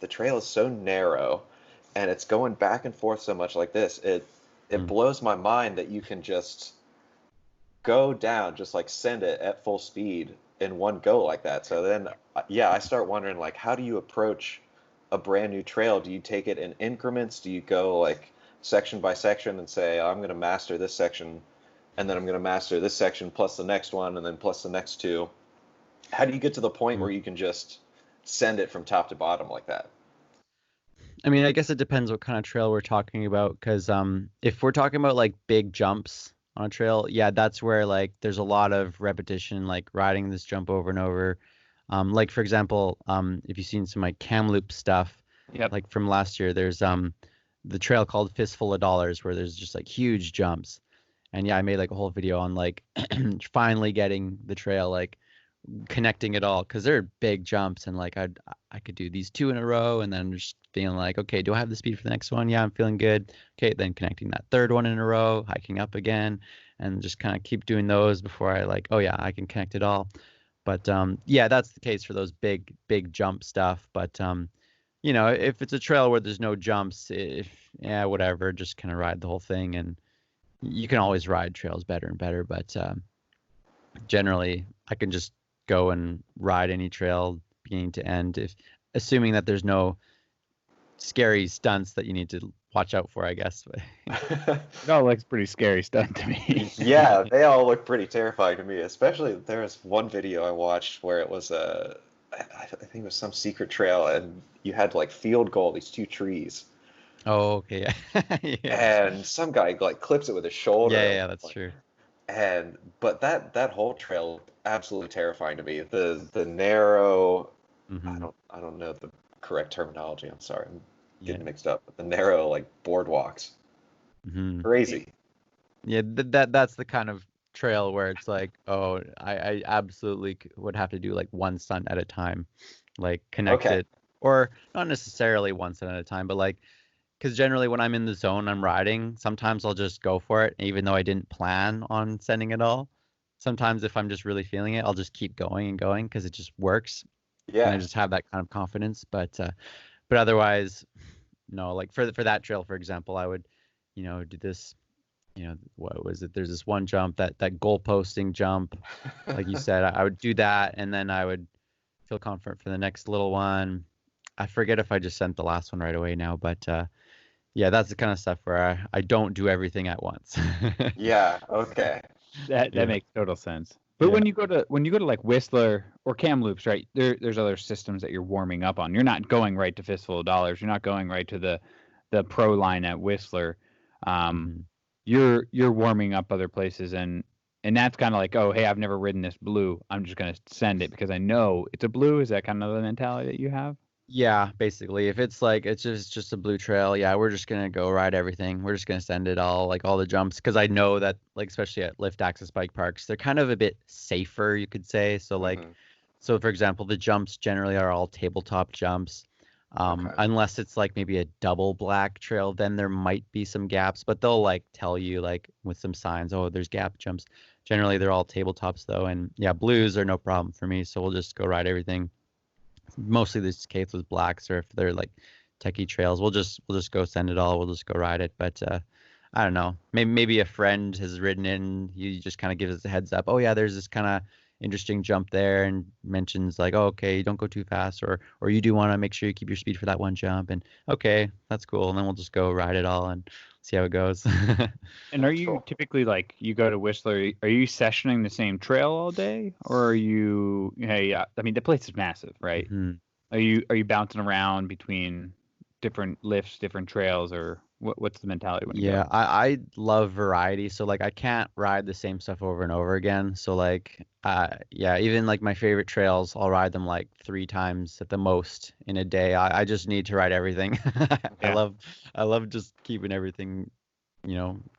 [SPEAKER 1] the trail is so narrow and it's going back and forth so much like this, it
[SPEAKER 3] Mm.
[SPEAKER 1] blows my mind that you can just go down, just like send it at full speed in one go like that. So then, yeah, I start wondering like, how do you approach a brand new trail? Do you take it in increments? Do you go like section by section and say, I'm going to master this section, and then I'm going to master this section plus the next one, and then plus the next two? How do you get to the point
[SPEAKER 3] Mm.
[SPEAKER 1] where you can just send it from top to bottom like that?
[SPEAKER 3] I mean, I guess it depends what kind of trail we're talking about, because if we're talking about like big jumps on a trail, yeah, that's where like there's a lot of repetition, like riding this jump over and over. Like for example, if you've seen some like Kamloop stuff,
[SPEAKER 2] Yep.
[SPEAKER 3] like from last year, there's the trail called Fistful of Dollars, where there's just like huge jumps. And yeah, I made like a whole video on like finally getting the trail, like connecting it all, because they're big jumps, and like I could do these two in a row, and then just feeling like, okay, do I have the speed for the next one? Yeah, I'm feeling good. Okay, then connecting that third one in a row, hiking up again, and just kind of keep doing those before I like, oh yeah, I can connect it all. But yeah, that's the case for those big jump stuff. But if it's a trail where there's no jumps, if yeah, whatever, just kind of ride the whole thing, and you can always ride trails better and better. But generally, I can just go and ride any trail beginning to end, if assuming that there's no scary stunts that you need to watch out for, I guess.
[SPEAKER 2] It all looks pretty scary stuff to me.
[SPEAKER 1] Yeah, they all look pretty terrifying to me. Especially there was one video I watched where it was I think it was some secret trail, and you had to like field goal these two trees,
[SPEAKER 3] Oh, okay, yeah, yeah,
[SPEAKER 1] and some guy like clips it with his shoulder.
[SPEAKER 3] yeah, that's true.
[SPEAKER 1] And but that whole trail looked absolutely terrifying to me. The narrow,
[SPEAKER 3] Hmm.
[SPEAKER 1] I don't know the correct terminology. I'm sorry, I'm
[SPEAKER 3] Yeah.
[SPEAKER 1] getting mixed up. But the narrow like boardwalks,
[SPEAKER 3] Hmm.
[SPEAKER 1] crazy.
[SPEAKER 3] Yeah, that's the kind of trail where it's like, oh, I absolutely would have to do like one stunt at a time, like connect
[SPEAKER 1] Okay.
[SPEAKER 3] it, or not necessarily one stunt at a time, but like, because generally when I'm in the zone, I'm riding. Sometimes I'll just go for it, even though I didn't plan on sending it all. Sometimes if I'm just really feeling it, I'll just keep going and going because it just works, and I
[SPEAKER 1] Yeah.
[SPEAKER 3] just have that kind of confidence. But otherwise, no. Like for that trail, for example, I would, do this. What was it? There's this one jump, that goal posting jump, like you said. I would do that, and then I would feel confident for the next little one. I forget if I just sent the last one right away now, but yeah, that's the kind of stuff where I don't do everything at once.
[SPEAKER 1] Yeah. Okay.
[SPEAKER 2] That
[SPEAKER 3] Yeah,
[SPEAKER 2] makes total sense. But
[SPEAKER 3] yeah,
[SPEAKER 2] when you go to like Whistler or Kamloops, right? There's other systems that you're warming up on. You're not going right to Fistful of Dollars. You're not going right to the pro line at Whistler. Um,
[SPEAKER 3] hmm
[SPEAKER 2] you're warming up other places, and that's kind of like, oh, hey, I've never ridden this blue. I'm just gonna send it because I know it's a blue. Is that kind of the mentality that you have?
[SPEAKER 3] yeah. Basically, if it's like it's just a blue trail, yeah, we're just gonna go ride everything. We're just gonna send it all, like all the jumps, because I know that, like especially at lift access bike parks, they're kind of a bit safer, you could say. So like,
[SPEAKER 1] Hmm.
[SPEAKER 3] so for example, the jumps generally are all tabletop jumps.
[SPEAKER 1] Okay.
[SPEAKER 3] Unless it's like maybe a double black trail, then there might be some gaps, but they'll like tell you like with some signs, oh, there's gap jumps. Generally, they're all tabletops though, and yeah, blues are no problem for me, so we'll just go ride everything. Mostly this case with blacks, or if they're like techie trails, we'll just go send it all. We'll just go ride it. But I don't know. Maybe a friend has ridden in. You just kind of give us a heads up. Oh yeah, there's this kind of interesting jump there, and mentions like, oh, okay, don't go too fast, or you do want to make sure you keep your speed for that one jump. And okay, that's cool. And then we'll just go ride it all and see how it goes.
[SPEAKER 2] And are
[SPEAKER 1] That's
[SPEAKER 2] you
[SPEAKER 1] cool.
[SPEAKER 2] typically like you go to Whistler? Are you sessioning the same trail all day, or are you? Hey, I mean the place is massive, right?
[SPEAKER 3] Mhm.
[SPEAKER 2] Are you bouncing around between different lifts, different trails, or what's the mentality when you go?
[SPEAKER 3] Yeah, I love variety. So like I can't ride the same stuff over and over again. So like yeah, even like my favorite trails, I'll ride them like 3 times at the most in a day. I just need to ride everything. I
[SPEAKER 2] Yeah.
[SPEAKER 3] love I love just keeping everything,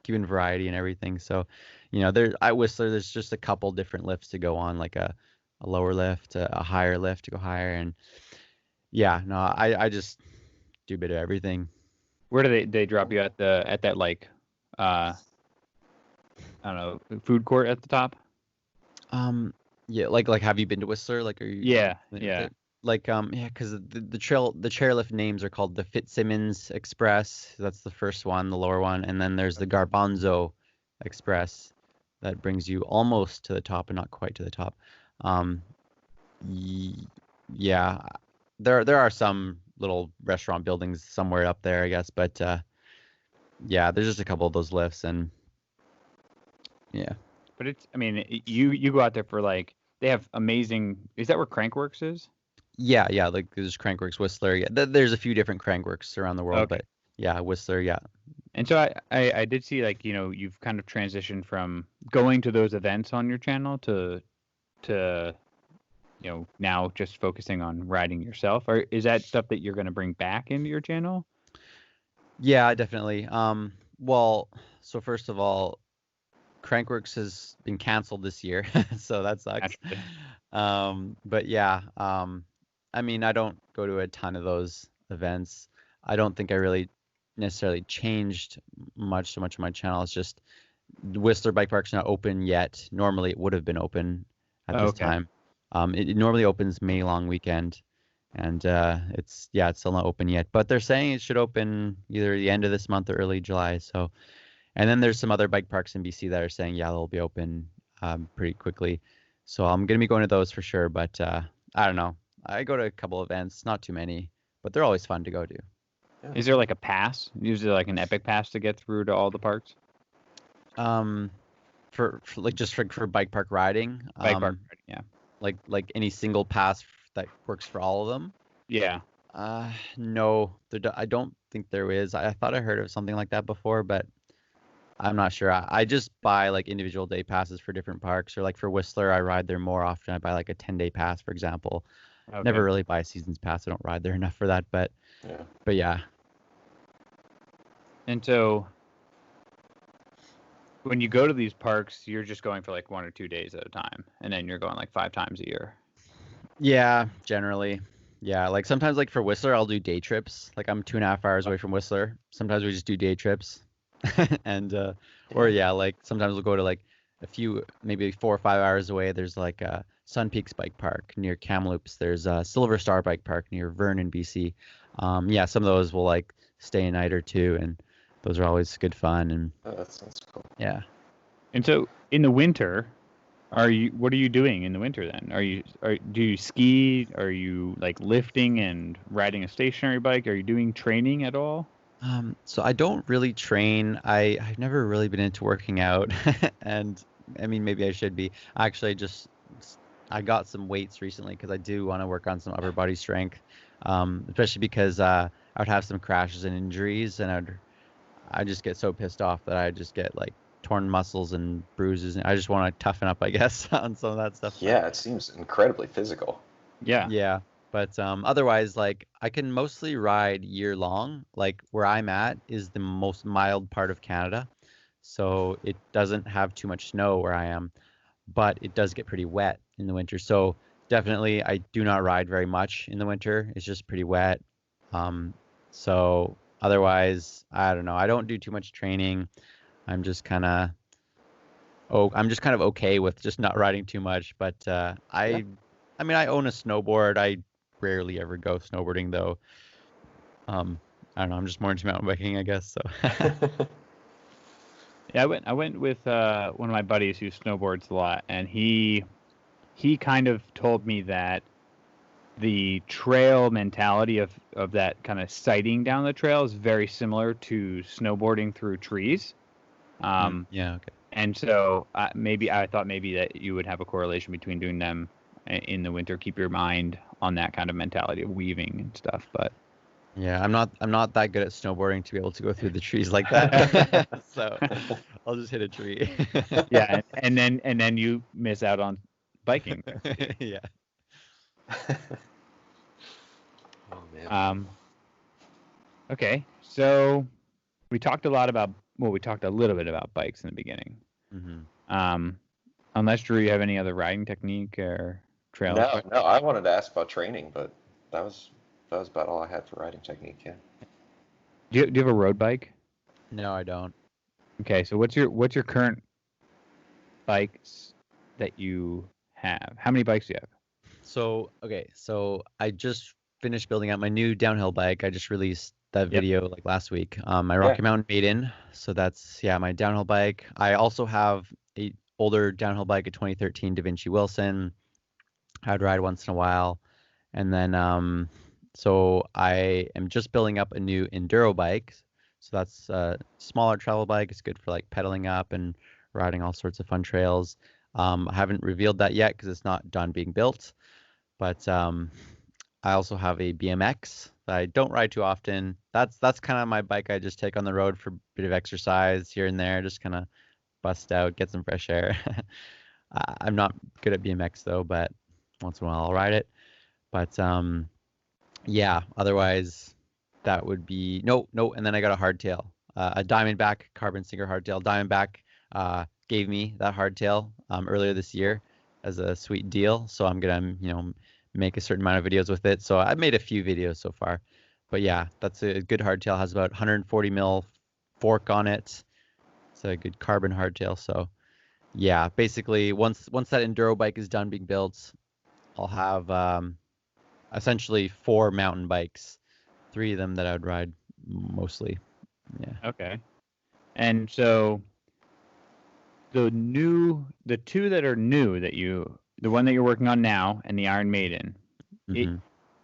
[SPEAKER 3] keeping variety and everything. So, there at Whistler there's just a couple different lifts to go on, like a lower lift, a higher lift to go higher, and yeah, no, I just do a bit of everything.
[SPEAKER 2] Where do they drop you at that like uh I don't know, food court at the top?
[SPEAKER 3] Um, yeah, like have you been to Whistler? Like, are you
[SPEAKER 2] Yeah,
[SPEAKER 3] familiar with
[SPEAKER 2] yeah.
[SPEAKER 3] it? Like, yeah, because the chairlift names are called the Fitzsimmons Express. That's the first one, the lower one, and then there's the Garbanzo Express that brings you almost to the top and not quite to the top. Um, y yeah, there are some little restaurant buildings somewhere up there, I guess, but yeah, there's just a couple of those lifts, and yeah.
[SPEAKER 2] But it's I mean you go out there for like they have amazing. Is that where Crankworks is?
[SPEAKER 3] Yeah, yeah, like there's Crankworks, Whistler. Yeah, there's a few different Crankworks around the world,
[SPEAKER 2] Okay.
[SPEAKER 3] but yeah, Whistler, yeah.
[SPEAKER 2] And so I did see like you've kind of transitioned from going to those events on your channel to now just focusing on riding yourself. Or is that stuff that you're going to bring back into your channel?
[SPEAKER 3] Yeah, definitely. Well, so first of all, Crankworks has been canceled this year, so that sucks.
[SPEAKER 2] Naturally.
[SPEAKER 3] But yeah, I mean, I don't go to a ton of those events. I don't think I really necessarily changed so much of my channel. It's just Whistler Bike Park's not open yet. Normally, it would have been open at this
[SPEAKER 2] Okay.
[SPEAKER 3] time. It normally opens May long weekend, and it's still not open yet. But they're saying it should open either the end of this month or early July. So, and then there's some other bike parks in BC that are saying yeah they'll be open pretty quickly. So I'm gonna be going to those for sure. But I don't know. I go to a couple events, not too many, but they're always fun to go to.
[SPEAKER 1] Yeah.
[SPEAKER 2] Is there like a pass? Usually like an epic pass to get through to all the parks?
[SPEAKER 3] Um, for like just for bike park riding,
[SPEAKER 2] Bike park. Yeah.
[SPEAKER 3] like any single pass that works for all of them.
[SPEAKER 2] Yeah.
[SPEAKER 3] No, I don't think there is. I thought I heard of something like that before, but I'm not sure. I just buy like individual day passes for different parks, or like for Whistler, I ride there more often. I buy like a 10-day pass, for example. Never
[SPEAKER 2] Okay.
[SPEAKER 3] really buy a season's pass. I don't ride there enough for that,
[SPEAKER 1] Yeah.
[SPEAKER 3] but yeah.
[SPEAKER 2] And so when you go to these parks, you're just going for like 1 or 2 days at a time, and then you're going like 5 times a year.
[SPEAKER 3] Yeah, generally. Yeah, like sometimes like for Whistler, I'll do day trips. Like I'm 2.5 hours away from Whistler. Sometimes we just do day trips. And or
[SPEAKER 1] Yeah.
[SPEAKER 3] yeah, like sometimes we'll go to like a few, maybe 4 or 5 hours away. There's like Sun Peaks Bike Park near Kamloops. There's Silver Star Bike Park near Vernon, BC. Yeah, some of those will like stay a night or two, and those are always good fun. And
[SPEAKER 1] Oh, that sounds cool.
[SPEAKER 3] yeah.
[SPEAKER 2] And so in the winter, what are you doing in the winter then? Do you ski? Are you like lifting and riding a stationary bike? Are you doing training at all?
[SPEAKER 3] So I don't really train. I've never really been into working out, and I mean maybe I should be. Actually, I got some weights recently because I do want to work on some upper body strength, especially because I would have some crashes and injuries, and I just get so pissed off that I just get like torn muscles and bruises, and I just want to toughen up, I guess, on some of that stuff. But
[SPEAKER 1] Yeah, it seems incredibly physical.
[SPEAKER 2] Yeah.
[SPEAKER 3] yeah, but otherwise, like I can mostly ride year long. Like where I'm at is the most mild part of Canada, so it doesn't have too much snow where I am, but it does get pretty wet in the winter. So definitely, I do not ride very much in the winter. It's just pretty wet. Um, so otherwise, I don't know. I don't do too much training. I'm just kind of I'm just kind of okay with just not riding too much. But
[SPEAKER 1] Yeah.
[SPEAKER 3] I mean, I own a snowboard. I rarely ever go snowboarding though. I don't know. I'm just more into mountain biking, I guess. So
[SPEAKER 2] Yeah, I went with one of my buddies who snowboards a lot, and he kind of told me that the trail mentality of that kind of sighting down the trail is very similar to snowboarding through trees.
[SPEAKER 3] Yeah, okay.
[SPEAKER 2] And so maybe I thought maybe that you would have a correlation between doing them in the winter. Keep your mind on that kind of mentality of weaving and stuff. But
[SPEAKER 3] Yeah, I'm not that good at snowboarding to be able to go through the trees like that. So I'll just hit a tree.
[SPEAKER 2] yeah, and then you miss out on biking.
[SPEAKER 3] Yeah.
[SPEAKER 1] Oh man.
[SPEAKER 2] Okay, so we talked a little bit about bikes in the beginning.
[SPEAKER 3] Mm-hmm.
[SPEAKER 2] Unless Drew, you have any other riding technique or trail?
[SPEAKER 1] No, I wanted to ask about training, but that was about all I had for riding technique. Yeah.
[SPEAKER 2] Do you have a road bike?
[SPEAKER 3] No, I don't.
[SPEAKER 2] Okay, so what's your current bikes that you have? How many bikes do you have?
[SPEAKER 3] So, okay, so I just finished building out my new downhill bike. I just released that video like last week. My Rocky Mountain Maiden. So that's my downhill bike. I also have a older downhill bike, a 2013 Da Vinci Wilson. I'd ride once in a while. And then so I am just building up a new Enduro bike. So that's a smaller travel bike. It's good for like pedaling up and riding all sorts of fun trails. I haven't revealed that yet because it's not done being built. But I also have a BMX that I don't ride too often. That's kind of my bike I just take on the road for a bit of exercise here and there, just kind of bust out, get some fresh air. I'm not good at BMX though, but once in a while I'll ride it. But yeah, otherwise that would be no. And then I got a hardtail, a Diamondback carbon stinger hardtail. Diamondback gave me that hardtail earlier this year as a sweet deal. So I'm gonna make a certain amount of videos with it. So I've made a few videos so far. But yeah, that's a good hardtail. Has about 140 mil fork on it. It's a good carbon hardtail. So yeah, basically once that enduro bike is done being built, I'll have essentially 4 mountain bikes, 3 of them that I would ride mostly. Yeah.
[SPEAKER 2] Okay. And so the two that are new the one that you're working on now and the Iron Maiden,
[SPEAKER 3] Mm-hmm.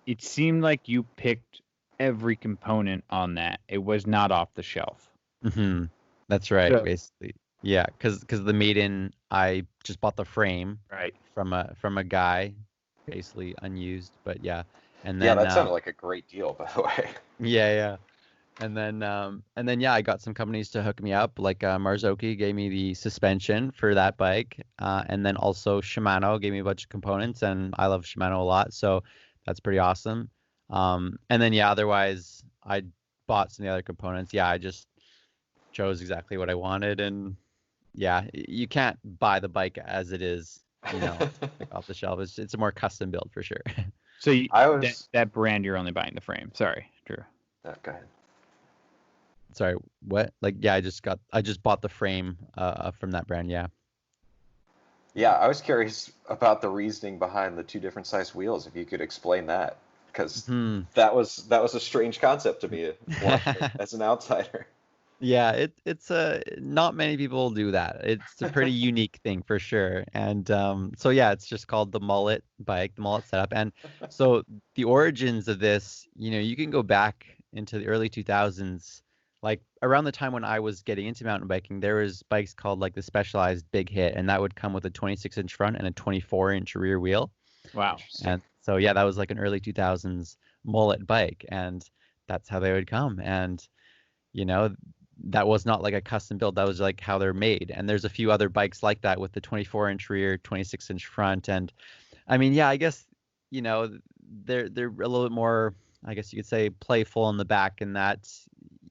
[SPEAKER 2] it seemed like you picked every component on that. It was not off the shelf.
[SPEAKER 3] Mm-hmm. That's right,
[SPEAKER 2] So-
[SPEAKER 3] basically. Yeah, because the Maiden, I just bought the frame
[SPEAKER 2] Right.
[SPEAKER 3] from a guy, basically unused, but yeah. And then
[SPEAKER 1] that sounded like a great deal, by the way.
[SPEAKER 3] yeah. And then yeah, I got some companies to hook me up, like Marzocchi gave me the suspension for that bike, and then also Shimano gave me a bunch of components, and I love Shimano a lot, so that's pretty awesome. And then yeah, otherwise I bought some of the other components. Yeah, I just chose exactly what I wanted, and yeah, you can't buy the bike as it is, like off the shelf. It's a more custom build for sure.
[SPEAKER 2] So
[SPEAKER 1] I
[SPEAKER 2] that brand you're only buying the frame. Sorry, Drew.
[SPEAKER 1] Go ahead.
[SPEAKER 3] Sorry, what? Like, yeah, I just bought the frame from that brand. Yeah.
[SPEAKER 1] Yeah, I was curious about the reasoning behind the 2 different size wheels. If you could explain that, because that was a strange concept to me as an outsider.
[SPEAKER 3] Yeah, it's not many people do that. It's a pretty unique thing for sure. And so yeah, it's just called the Mullet Bike, the Mullet setup. And so the origins of this, you can go back into the early 2000s, like around the time when I was getting into mountain biking. There was bikes called like the Specialized Big Hit, and that would come with a 26-inch front and a 24-inch rear wheel.
[SPEAKER 2] Wow.
[SPEAKER 3] And so yeah, that was like an early 2000s mullet bike, and that's how they would come. And that was not like a custom build. That was like how they're made. And there's a few other bikes like that with the 24-inch rear, 26-inch front. And I mean, yeah, I guess, they're a little bit more, I guess you could say, playful in the back, and that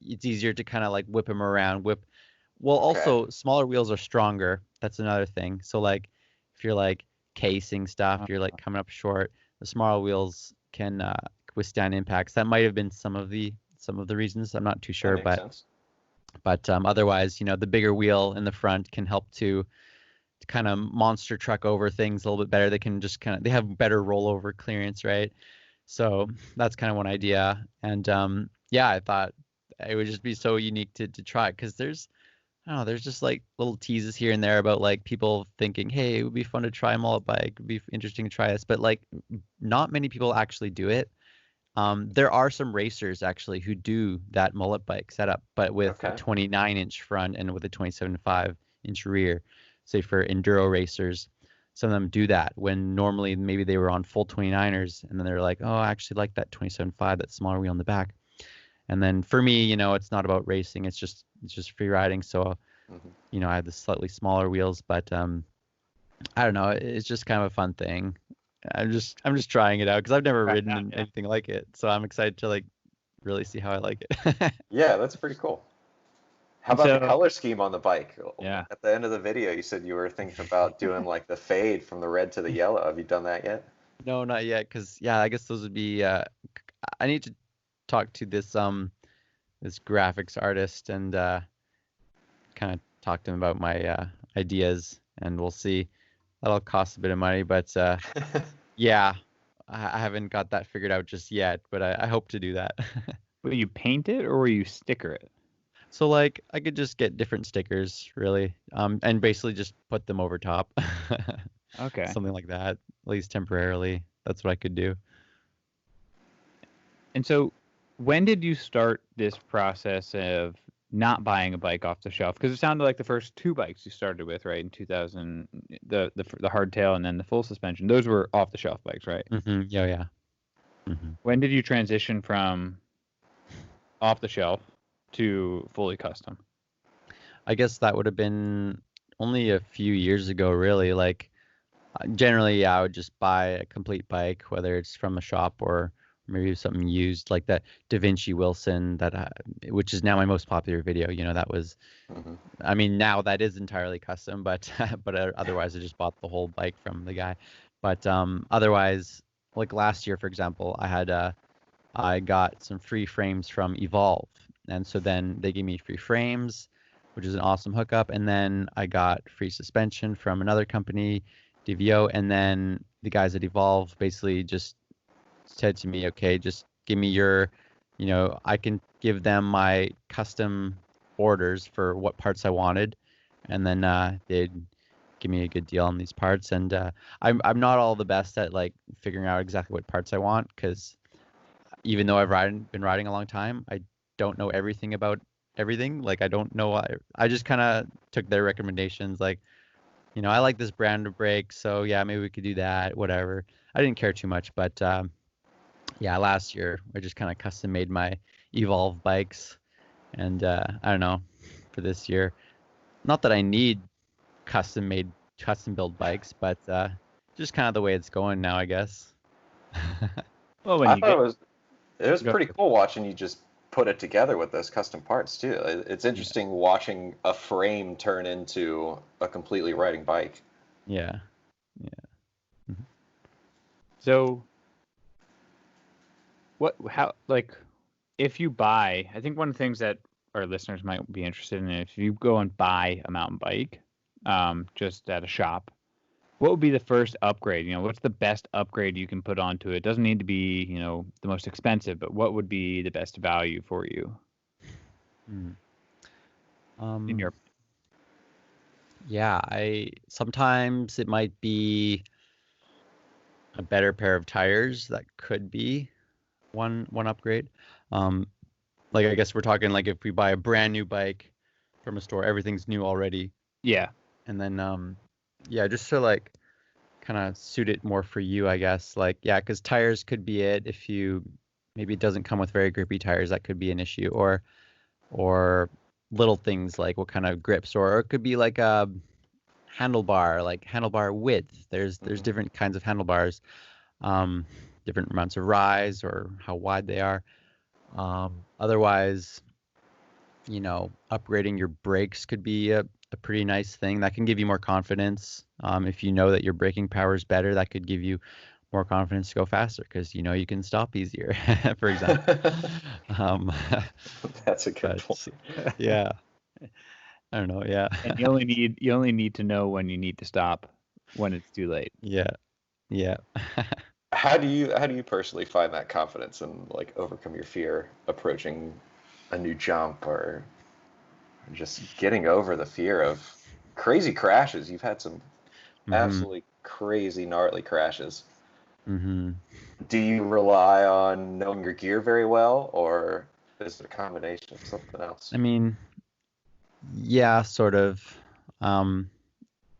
[SPEAKER 3] it's easier to kind of like whip them around. Well, also smaller wheels are stronger. That's another thing. So like if you're like casing stuff, you're like coming up short, the smaller wheels can withstand impacts. That might have been some of the reasons. I'm not too sure,
[SPEAKER 1] That makes sense.
[SPEAKER 3] But otherwise, the bigger wheel in the front can help to kind of monster truck over things a little bit better. They can just they have better rollover clearance, right? So that's kind of one idea. And yeah, I thought it would just be so unique to try, because there's, I don't know, there's just like little teases here and there about like people thinking, hey, it would be fun to try a mullet bike, it would be interesting to try this, but like not many people actually do it. There are some racers actually who do that mullet bike setup, but with a 29-inch front and with a 27.5-inch rear. Say for enduro racers, some of them do that when normally maybe they were on full 29ers, and then they're like, oh, I actually like that 27.5, that smaller wheel on the back. And then for me, you know, it's not about racing, it's just free riding. So, you know, I have the slightly smaller wheels, but I don't know, it's just kind of a fun thing. I'm just trying it out because I've never ridden anything like it, so I'm excited to like really see how I like it.
[SPEAKER 1] Yeah, that's pretty cool. How about the color scheme on the bike?
[SPEAKER 2] Yeah.
[SPEAKER 1] At the end of the video, you said you were thinking about doing like the fade from the red to the yellow. Have you done that yet?
[SPEAKER 3] No, not yet, because yeah, I guess those would be. I need to talk to this this graphics artist and kind of talk to him about my ideas, and we'll see. That'll cost a bit of money, but yeah, I haven't got that figured out just yet, but I hope to do that.
[SPEAKER 2] Will you paint it or will you sticker it?
[SPEAKER 3] So like I could just get different stickers, really, and basically just put them over top.
[SPEAKER 2] Okay.
[SPEAKER 3] Something like that, at least temporarily. That's what I could do.
[SPEAKER 2] And so, when did you start this process of not buying a bike off the shelf? Because it sounded like the first two bikes you started with, right, in 2000, the hardtail and then the full suspension. Those were off the shelf bikes, right?
[SPEAKER 3] Mm-hmm. Yeah. Mm-hmm.
[SPEAKER 2] When did you transition from off the shelf to fully custom?
[SPEAKER 3] I guess that would have been only a few years ago, really. Like generally, yeah, I would just buy a complete bike, whether it's from a shop or maybe something used, like that Da Vinci Wilson, which is now my most popular video. You know, that was, I mean, now that is entirely custom, but otherwise I just bought the whole bike from the guy. But otherwise, like last year, for example, I got some free frames from Evolve, and so then they gave me free frames, which is an awesome hookup, and then I got free suspension from another company, DVO, and then the guys at Evolve basically just said to me, okay, just give me your, you know, I can give them my custom orders for what parts I wanted, and then they'd give me a good deal on these parts. And I'm not all the best at like figuring out exactly what parts I want, because even though I've been riding a long time, I don't know everything about everything. Like I don't know. I just kind of took their recommendations. Like, you know, I like this brand of brakes, so yeah, maybe we could do that. Whatever. I didn't care too much, but yeah, last year I just kind of custom made my Evolve bikes, and I don't know, for this year, not that I need custom build bikes, but just kind of the way it's going now, I guess.
[SPEAKER 2] Well, when
[SPEAKER 1] I
[SPEAKER 2] you
[SPEAKER 1] thought it was pretty cool watching you just put it together with those custom parts too. It's interesting watching a frame turn into a completely riding bike.
[SPEAKER 3] Yeah.
[SPEAKER 2] So, if you buy, I think one of the things that our listeners might be interested in, if you go and buy a mountain bike, just at a shop, what would be the first upgrade? You know, what's the best upgrade you can put onto it? It doesn't need to be, you know, the most expensive, but what would be the best value for you? In your
[SPEAKER 3] sometimes it might be a better pair of tires. That could be one upgrade. Like I guess we're talking like if we buy a brand new bike from a store, everything's new already.
[SPEAKER 2] Yeah.
[SPEAKER 3] And then just to like kind of suit it more for you, I guess. Like because tires could be it. If you maybe it doesn't come with very grippy tires, that could be an issue. Or little things like what kind of grips, or it could be like a handlebar width. There's different kinds of handlebars, different amounts of rise or how wide they are. Otherwise, you know, upgrading your brakes could be a pretty nice thing. That can give you more confidence. If you know that your braking power is better, that could give you more confidence to go faster because you know you can stop easier, for example.
[SPEAKER 1] That's a good point.
[SPEAKER 3] Yeah. I don't know. Yeah.
[SPEAKER 2] And you only need to know when you need to stop, when it's too late.
[SPEAKER 3] Yeah.
[SPEAKER 1] How do you personally find that confidence and like overcome your fear approaching a new jump or? and just getting over the fear of crazy crashes. You've had some absolutely crazy, gnarly crashes.
[SPEAKER 3] Mm-hmm.
[SPEAKER 1] Do you rely on knowing your gear very well, or is it a combination of something else?
[SPEAKER 3] I mean, yeah, sort of. Um,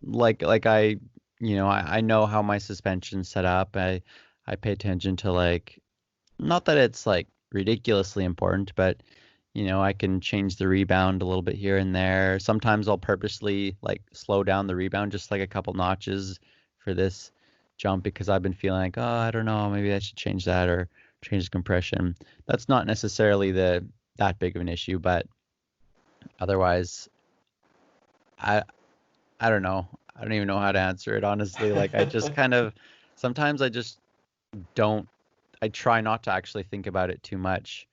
[SPEAKER 3] like I know how my suspension's set up. I pay attention to like, not that it's like ridiculously important, but I can change the rebound a little bit here and there. Sometimes I'll purposely like slow down the rebound just like a couple notches for this jump because I've been feeling like, oh, I don't know, maybe I should change that or change the compression. That's not necessarily that big of an issue, but otherwise, I I don't know. I don't even know how to answer it honestly. Like I just kind of sometimes I just don't. I try not to actually think about it too much,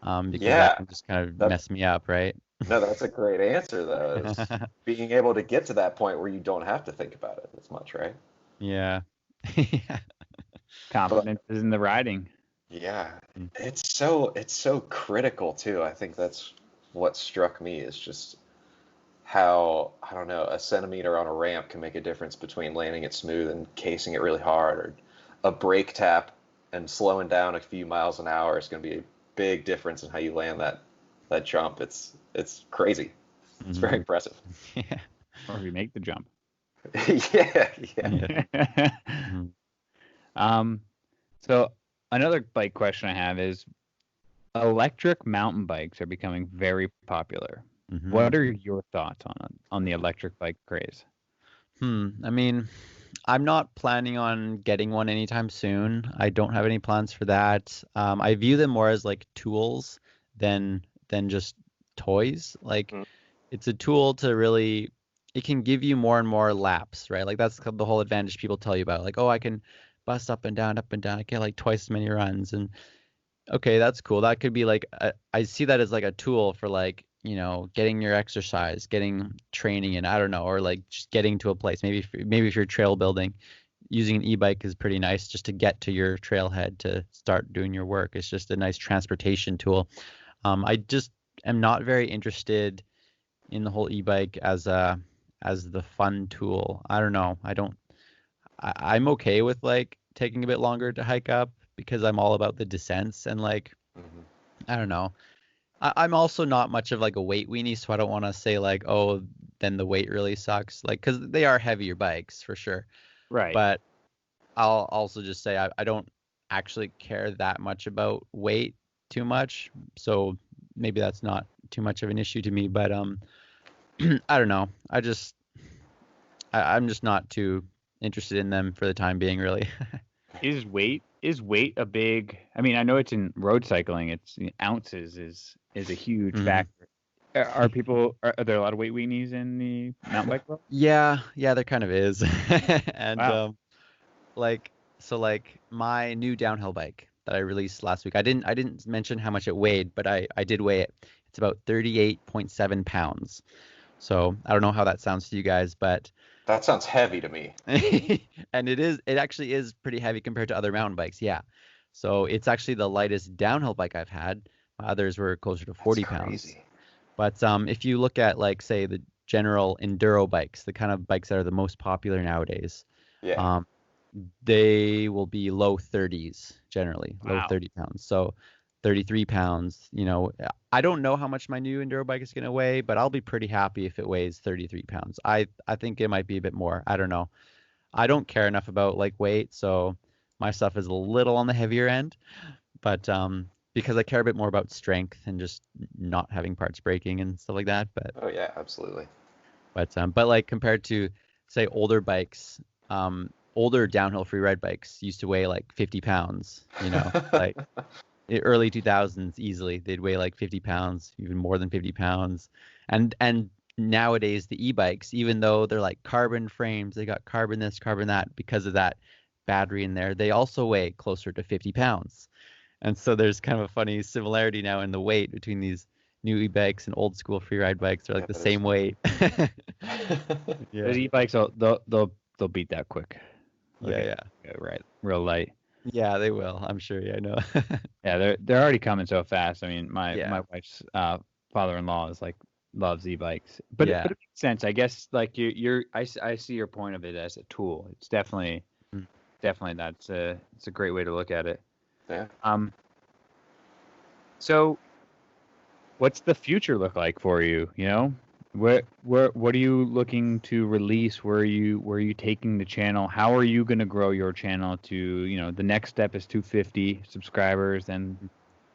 [SPEAKER 3] because that
[SPEAKER 1] Yeah,
[SPEAKER 3] can just kind of
[SPEAKER 1] that's
[SPEAKER 3] mess me up, right?
[SPEAKER 1] no, that's a great answer though. Is being able to get to that point where you don't have to think about it as much, right?
[SPEAKER 3] Yeah. Yeah.
[SPEAKER 1] But
[SPEAKER 2] Confidence is in the riding.
[SPEAKER 1] yeah,
[SPEAKER 3] Mm.
[SPEAKER 1] it's so critical too. I think that's what struck me is just how, I don't know, a centimeter on a ramp can make a difference between landing it smooth and casing it really hard, or a brake tap and slowing down a few miles an hour is going to be a big difference in how you land that jump. It's crazy. It's very
[SPEAKER 3] Mhm.
[SPEAKER 1] impressive.
[SPEAKER 3] Yeah.
[SPEAKER 2] Or if you make the jump.
[SPEAKER 1] Yeah, yeah.
[SPEAKER 3] Yeah. Mhm.
[SPEAKER 2] um, so another bike question I have is electric mountain bikes are becoming very popular.
[SPEAKER 3] Mhm.
[SPEAKER 2] What are your thoughts on the electric bike craze?
[SPEAKER 3] I mean, I'm not planning on getting one anytime soon. I don't have any plans for that. I view them more as like tools than just toys. Like
[SPEAKER 1] Mm.
[SPEAKER 3] it's a tool to really, it can give you more and more laps, right? Like that's the whole advantage people tell you about. Like, oh, I can bust up and down, up and down. I get like twice as many runs. And okay, that's cool. That could be like I see that as like a tool for like, getting your exercise, getting training in, I don't know, or like just getting to a place. Maybe if you're trail building, using an e-bike is pretty nice just to get to your trailhead to start doing your work. It's just a nice transportation tool. I just am not very interested in the whole e-bike as the fun tool. I don't know. I'm okay with like taking a bit longer to hike up because I'm all about the descents and like
[SPEAKER 1] Mhm.
[SPEAKER 3] I don't know. I'm also not much of like a weight weenie, so I don't want to say like, oh, then the weight really sucks. Like, because they are heavier bikes for sure.
[SPEAKER 2] Right.
[SPEAKER 3] But I'll also just say I don't actually care that much about weight too much. So maybe that's not too much of an issue to me. But I don't know. I'm just not too interested in them for the time being, really.
[SPEAKER 2] Is weight a big? I mean, I know it's in road cycling. It's ounces is a huge
[SPEAKER 3] Mhm.
[SPEAKER 2] factor. Are there a lot of weight weenies in the mountain bike world?
[SPEAKER 3] Yeah, there kind of is. And
[SPEAKER 2] Wow.
[SPEAKER 3] like like my new downhill bike that I released last week. I didn't mention how much it weighed, but I did weigh it. It's about 38.7 pounds. So I don't know how that sounds to you guys, but
[SPEAKER 1] That sounds heavy to me.
[SPEAKER 3] and it actually is pretty heavy compared to other mountain bikes. Yeah. So it's actually the lightest downhill bike I've had. My others were closer to
[SPEAKER 1] That's
[SPEAKER 3] 40 pounds.
[SPEAKER 1] crazy.
[SPEAKER 3] But if you look at like say the general enduro bikes, the kind of bikes that are the most popular nowadays,
[SPEAKER 1] Yeah.
[SPEAKER 3] um, they will be low 30s generally, low
[SPEAKER 2] Wow.
[SPEAKER 3] 30 pounds. So 33 pounds, I don't know how much my new enduro bike is going to weigh, but I'll be pretty happy if it weighs 33 pounds. I think it might be a bit more. I don't know. I don't care enough about like weight, so my stuff is a little on the heavier end, but because I care a bit more about strength and just not having parts breaking and stuff like that. But
[SPEAKER 1] Oh yeah, absolutely.
[SPEAKER 3] but like compared to say older bikes, older downhill free ride bikes used to weigh like 50 pounds, like early 2000s easily they'd weigh like 50 pounds, even more than 50 pounds. And nowadays the e-bikes, even though they're like carbon frames, they got carbon this, carbon that, because of that battery in there, they also weigh closer to 50 pounds. And so there's kind of a funny similarity now in the weight between these new e-bikes and old school freeride bikes. They're like the
[SPEAKER 1] That is
[SPEAKER 3] same weight.
[SPEAKER 1] funny.
[SPEAKER 3] Yeah.
[SPEAKER 2] Those e-bikes, they'll beat that quick.
[SPEAKER 3] Yeah,
[SPEAKER 2] Okay,
[SPEAKER 3] yeah.
[SPEAKER 2] right, real light.
[SPEAKER 3] Yeah, they will. I'm sure. Yeah, I know.
[SPEAKER 2] Yeah, they're already coming so fast. I mean, my
[SPEAKER 3] Yeah.
[SPEAKER 2] my wife's father-in-law is like loves e-bikes. But
[SPEAKER 3] Yeah.
[SPEAKER 2] it makes sense, I guess. Like I see your point of it as a tool. It's definitely it's a great way to look at it.
[SPEAKER 1] Yeah.
[SPEAKER 2] So what's the future look like for you? You know, what are you looking to release? Where are you taking the channel? How are you going to grow your channel to, you know, the next step is 250 subscribers, then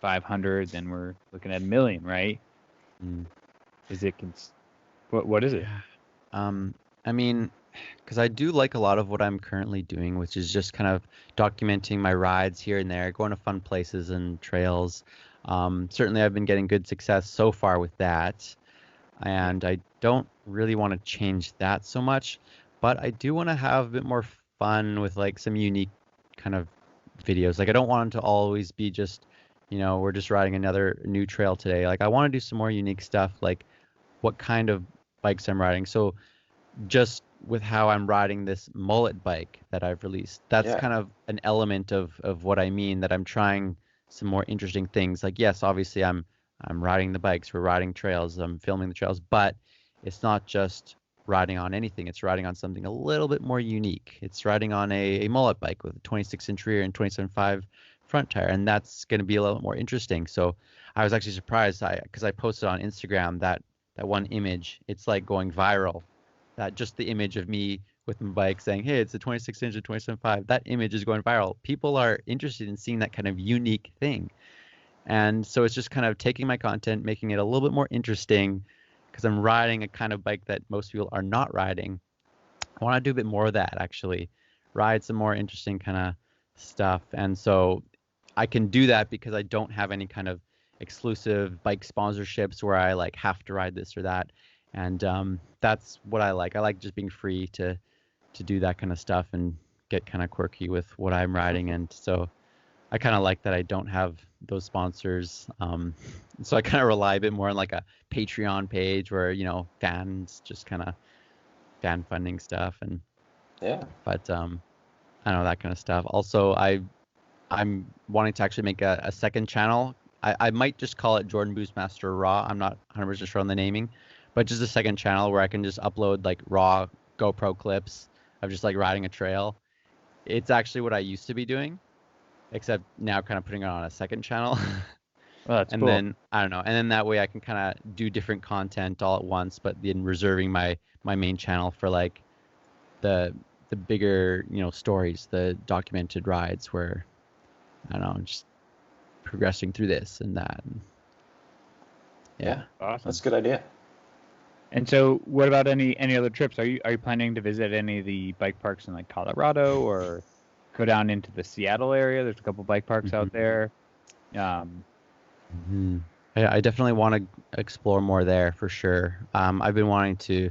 [SPEAKER 2] 500, then we're looking at 1 million, right? Is it what is it?
[SPEAKER 3] I mean, because I do like a lot of what I'm currently doing, which is just kind of documenting my rides here and there, going to fun places and trails. Certainly, I've been getting good success so far with that, and I don't really want to change that so much, but I do want to have a bit more fun with like some unique kind of videos. Like I don't want them to always be just, you know, we're just riding another new trail today. Like I want to do some more unique stuff, like what kind of bikes I'm riding. So just with how I'm riding this Mullet bike that I've released, that's kind of an element of what I mean, that I'm trying some more interesting things. Like, yes, obviously I'm riding the bikes, we're riding trails, I'm filming the trails, but it's not just riding on anything. It's riding on something a little bit more unique. It's riding on a Mullet bike with a 26-inch rear and 27.5 front tire, and that's going to be a little bit more interesting. So I was actually surprised because I posted on Instagram that one image. It's like going viral. That just the image of me with my bike saying, hey, it's a 26-inch and 27.5. That image is going viral. People are interested in seeing that kind of unique thing. And so it's just kind of taking my content, making it a little bit more interesting, because I'm riding a kind of bike that most people are not riding. I want to do a bit more of that, actually. Ride some more interesting kind of stuff. And so I can do that because I don't have any kind of exclusive bike sponsorships where I like have to ride this or that. And that's what I like. I like just being free to do that kind of stuff and get kind of quirky with what I'm riding. And so I kind of like that I don't have those sponsors. So I kind of rely a bit more on like a Patreon page where, you know, fans just kind of fan funding stuff. And but I don't know, that kind of stuff. Also, I'm wanting to actually make a second channel. I might just call it Jordan Boostmaster Raw. I'm not 100% sure on the naming, but just a second channel where I can just upload like raw GoPro clips of just like riding a trail. It's actually what I used to be doing, except now kind of putting it on a second channel.
[SPEAKER 2] Well, that's
[SPEAKER 3] and
[SPEAKER 2] cool.
[SPEAKER 3] then I don't know, and then that way I can kind of do different content all at once, but then reserving my main channel for like the bigger, you know, stories, the documented rides where I don't know, just progressing through this and that. And
[SPEAKER 1] yeah,
[SPEAKER 2] awesome.
[SPEAKER 1] That's a good idea.
[SPEAKER 2] And so, what about any other trips? Are you planning to visit any of the bike parks in like Colorado or go down into the Seattle area? There's a couple bike parks out there.
[SPEAKER 3] I definitely want to explore more there for sure. I've been wanting to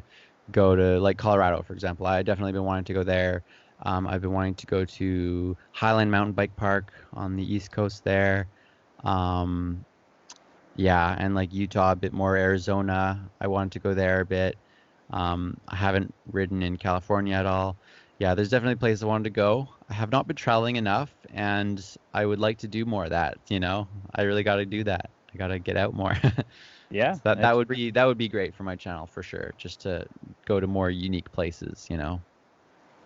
[SPEAKER 3] go to like Colorado, for example. I definitely been wanting to go there. I've been wanting to go to Highland Mountain Bike Park on the East Coast there. Yeah, and like Utah, a bit more. Arizona, I wanted to go there a bit. I haven't ridden in California at all. Yeah, there's definitely places I wanted to go. I have not been traveling enough, and I would like to do more of that. You know, I really got to do that. I got to get out more.
[SPEAKER 2] Yeah,
[SPEAKER 3] So that would be great for my channel for sure. Just to go to more unique places. You know.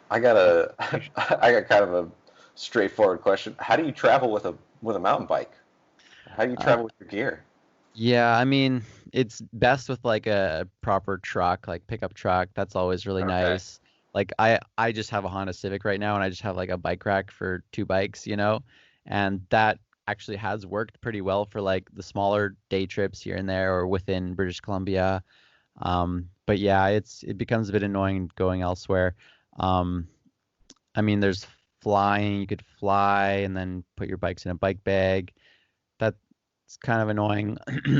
[SPEAKER 1] I got kind of a straightforward question. How do you travel with a mountain bike? How do you travel with your gear?
[SPEAKER 3] Yeah, I mean, it's best with like a proper truck, like pickup truck. That's always really nice. Like I just have a Honda Civic right now, and I just have like a bike rack for 2 bikes, you know, and that actually has worked pretty well for like the smaller day trips here and there or within British Columbia. But yeah, it becomes a bit annoying going elsewhere. I mean, there's flying. You could fly and then put your bikes in a bike bag. It's kind of annoying.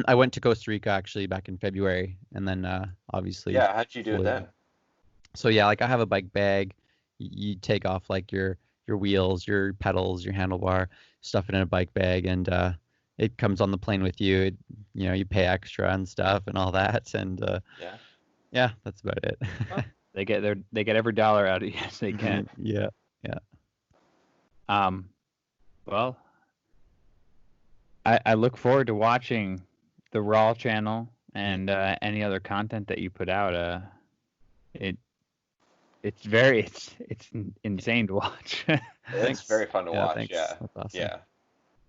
[SPEAKER 3] I went to Costa Rica actually back in February, and then obviously.
[SPEAKER 1] Yeah, how'd you do it then?
[SPEAKER 3] So yeah, like I have a bike bag. You take off like your wheels, your pedals, your handlebar, stuff it in a bike bag, and it comes on the plane with you. You know, you pay extra and stuff and all that, and yeah, that's about it.
[SPEAKER 2] Well, they get every dollar out of you. Yes, they can.
[SPEAKER 3] Yeah.
[SPEAKER 2] Well, I look forward to watching the Raw channel and any other content that you put out. It's insane to watch.
[SPEAKER 1] It's very fun to watch.
[SPEAKER 3] Thanks.
[SPEAKER 1] Yeah.
[SPEAKER 3] That's awesome.
[SPEAKER 1] Yeah.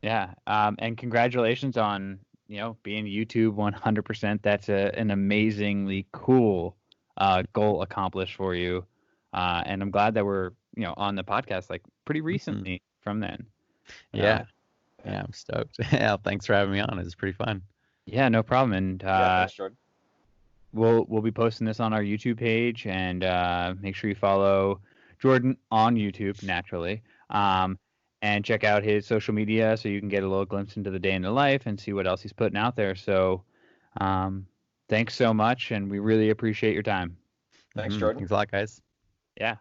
[SPEAKER 2] Yeah. And congratulations on, being YouTube 100%. That's an amazingly cool goal accomplished for you. And I'm glad that we're, on the podcast like pretty recently from then.
[SPEAKER 3] Yeah. Yeah, I'm stoked. Yeah, thanks for having me on. It was pretty fun.
[SPEAKER 2] Yeah, no problem. And
[SPEAKER 1] Thanks, Jordan.
[SPEAKER 2] we'll be posting this on our YouTube page, and make sure you follow Jordan on YouTube naturally. And check out his social media so you can get a little glimpse into the day in the life and see what else he's putting out there. So thanks so much, and we really appreciate your time.
[SPEAKER 1] Thanks, Jordan.
[SPEAKER 3] Thanks a lot, guys.
[SPEAKER 2] Yeah.